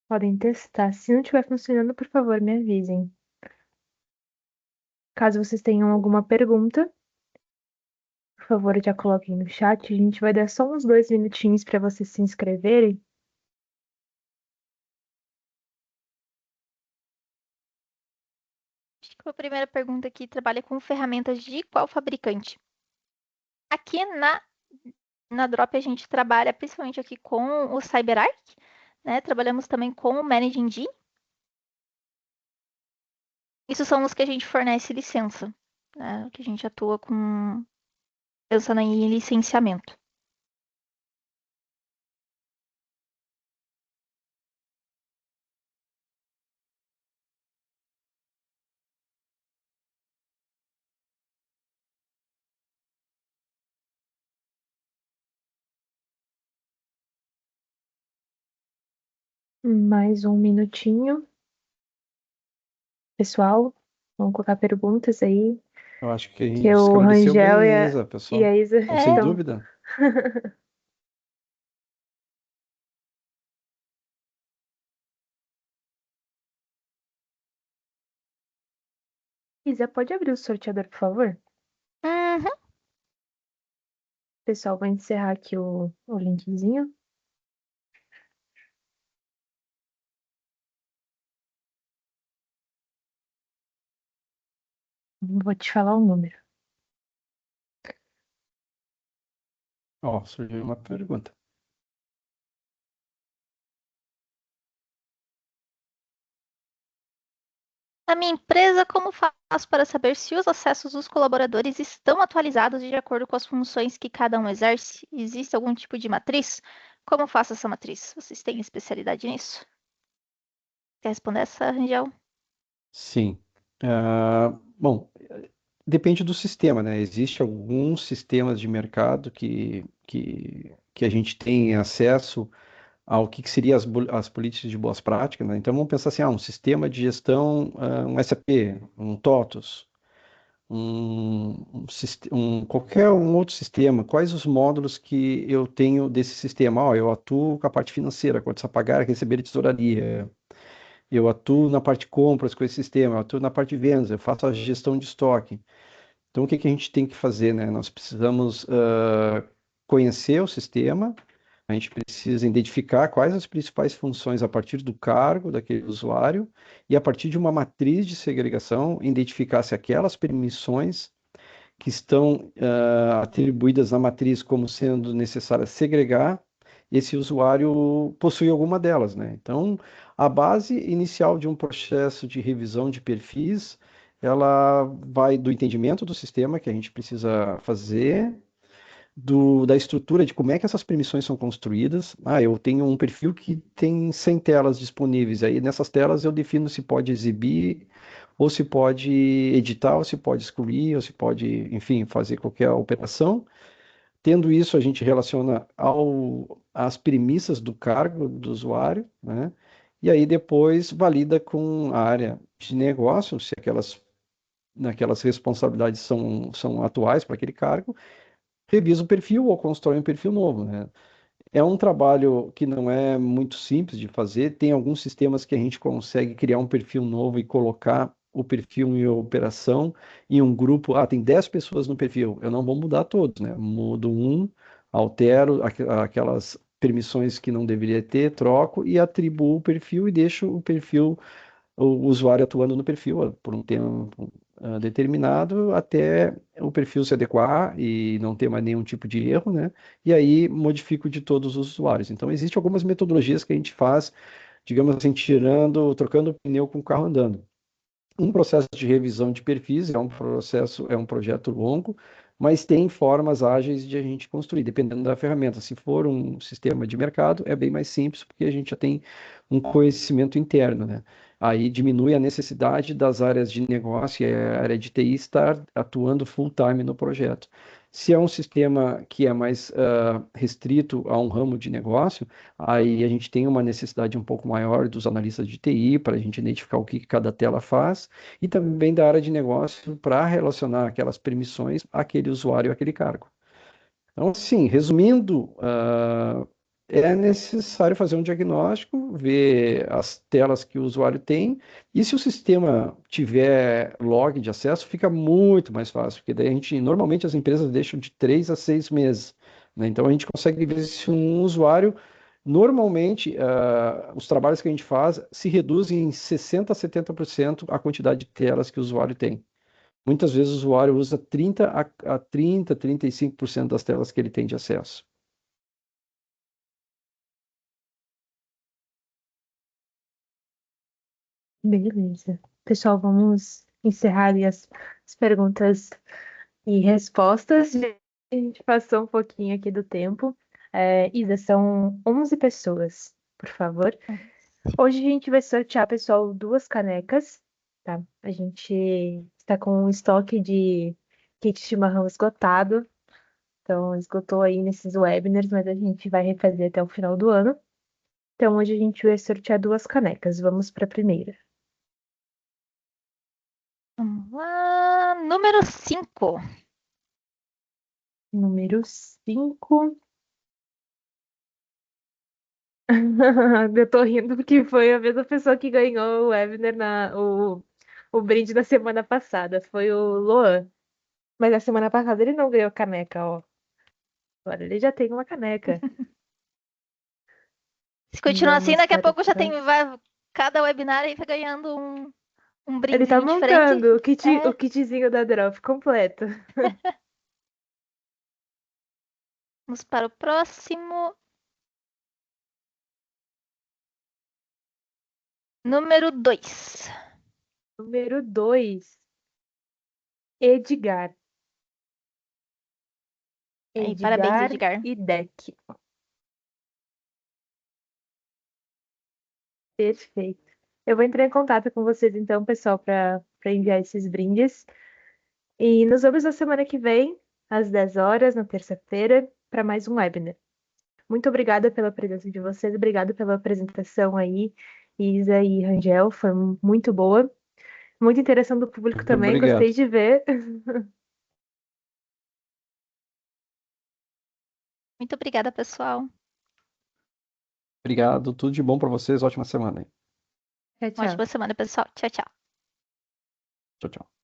Podem testar. Se não estiver funcionando, por favor, me avisem. Caso vocês tenham alguma pergunta, por favor, já coloquem no chat. A gente vai dar só uns 2 minutinhos para vocês se inscreverem. Acho que a primeira pergunta aqui trabalha com ferramentas de qual fabricante? Aqui na Drop a gente trabalha principalmente aqui com o CyberArk, né? Trabalhamos também com o ManageNG. Isso são os que a gente fornece licença, né? Que a gente atua com pensando em licenciamento. Mais um minutinho. Pessoal, vamos colocar perguntas aí, Eu acho que a que gente o esclareceu Rangel bem, hein, Isa, e pessoal? a Isa Então, sem É, estão. dúvida. Isa, pode abrir o sorteador, por favor? uhum. Pessoal, vou encerrar aqui o linkzinho. Vou te falar o número. Ó, surgiu uma pergunta. Na minha empresa, como faço para saber se os acessos dos colaboradores estão atualizados de acordo com as funções que cada um exerce? Existe algum tipo de matriz? Como faço essa matriz? Vocês têm especialidade nisso? Quer responder essa, Rangel? Sim. Bom, depende do sistema, né? Existem alguns sistemas de mercado que a gente tem acesso ao que seria as políticas de boas práticas, né? Então vamos pensar assim, um sistema de gestão, um SAP, um TOTUS, qualquer um outro sistema, quais os módulos que eu tenho desse sistema? Eu atuo com a parte financeira, quanto a pagar, receber de tesouraria. Eu atuo na parte de compras com esse sistema, eu atuo na parte de vendas, eu faço a gestão de estoque. Então, o que que a gente tem que fazer, né? Nós precisamos conhecer o sistema, a gente precisa identificar quais as principais funções a partir do cargo daquele usuário e a partir de uma matriz de segregação, identificar se aquelas permissões que estão atribuídas na matriz como sendo necessárias segregar, esse usuário possui alguma delas, né? Então, a base inicial de um processo de revisão de perfis, ela vai do entendimento do sistema que a gente precisa fazer, da estrutura de como é que essas permissões são construídas. Eu tenho um perfil que tem 100 telas disponíveis, aí nessas telas eu defino se pode exibir, ou se pode editar, ou se pode excluir, ou se pode, enfim, fazer qualquer operação. Tendo isso, a gente relaciona às premissas do cargo do usuário, né? E aí depois valida com a área de negócio, se naquelas responsabilidades são atuais para aquele cargo, revisa o perfil ou constrói um perfil novo, né? É um trabalho que não é muito simples de fazer. Tem alguns sistemas que a gente consegue criar um perfil novo e colocar o perfil em operação em um grupo. Tem 10 pessoas no perfil. Eu não vou mudar todos, né? Mudo um, altero aquelas permissões que não deveria ter, troco e atribuo o perfil e deixo o usuário atuando no perfil por um tempo determinado até o perfil se adequar e não ter mais nenhum tipo de erro, né? E aí modifico de todos os usuários. Então, existem algumas metodologias que a gente faz, digamos assim, trocando o pneu com o carro andando. Um processo de revisão de perfis é um projeto longo, mas tem formas ágeis de a gente construir, dependendo da ferramenta. Se for um sistema de mercado, é bem mais simples, porque a gente já tem um conhecimento interno, né? Aí diminui a necessidade das áreas de negócio e a área de TI estar atuando full time no projeto. Se é um sistema que é mais restrito a um ramo de negócio, aí a gente tem uma necessidade um pouco maior dos analistas de TI para a gente identificar o que cada tela faz e também da área de negócio para relacionar aquelas permissões àquele usuário, àquele cargo. Então, sim, resumindo, é necessário fazer um diagnóstico, ver as telas que o usuário tem, e se o sistema tiver log de acesso, fica muito mais fácil, porque daí normalmente as empresas deixam de 3 a 6 meses, né? Então a gente consegue ver se um usuário, normalmente, os trabalhos que a gente faz se reduzem em 60 a 70% a quantidade de telas que o usuário tem. Muitas vezes o usuário usa 35% das telas que ele tem de acesso. Beleza. Pessoal, vamos encerrar ali as perguntas e respostas. A gente passou um pouquinho aqui do tempo. Isa, são 11 pessoas, por favor. Hoje a gente vai sortear, pessoal, duas canecas, tá? A gente está com um estoque de kit chimarrão esgotado. Então, esgotou aí nesses webinars, mas a gente vai refazer até o final do ano. Então, hoje a gente vai sortear duas canecas. Vamos para a primeira. Vamos lá. Número 5. Número 5. Eu tô rindo porque foi a mesma pessoa que ganhou o webinar, o brinde da semana passada. Foi o Luan. Mas na semana passada ele não ganhou caneca, ó. Agora ele já tem uma caneca. Se continuar assim, Vamos daqui a para o pouco já tem. próximo. Cada webinar aí vai ganhando um Ele tá brindezinho diferente. montando o É, kitzinho da Drop completo. vamos para o próximo. Número 2. Número 2, Edgar. Aí, parabéns, Edgar Edgar. e Deck. Perfeito. Eu vou entrar em contato com vocês então, pessoal, para enviar esses brindes. E nos vemos na semana que vem, às 10 horas, na terça-feira, para mais um webinar. Muito obrigada pela presença de vocês, obrigada pela apresentação aí, Isa e Rangel, foi muito boa. Muita interação do público Muito também, obrigado. gostei de ver. Muito obrigada, pessoal. Obrigado, tudo de bom para vocês, ótima semana aí. Tchau, Uma tchau. ótima semana, pessoal. Tchau, tchau. Tchau, tchau.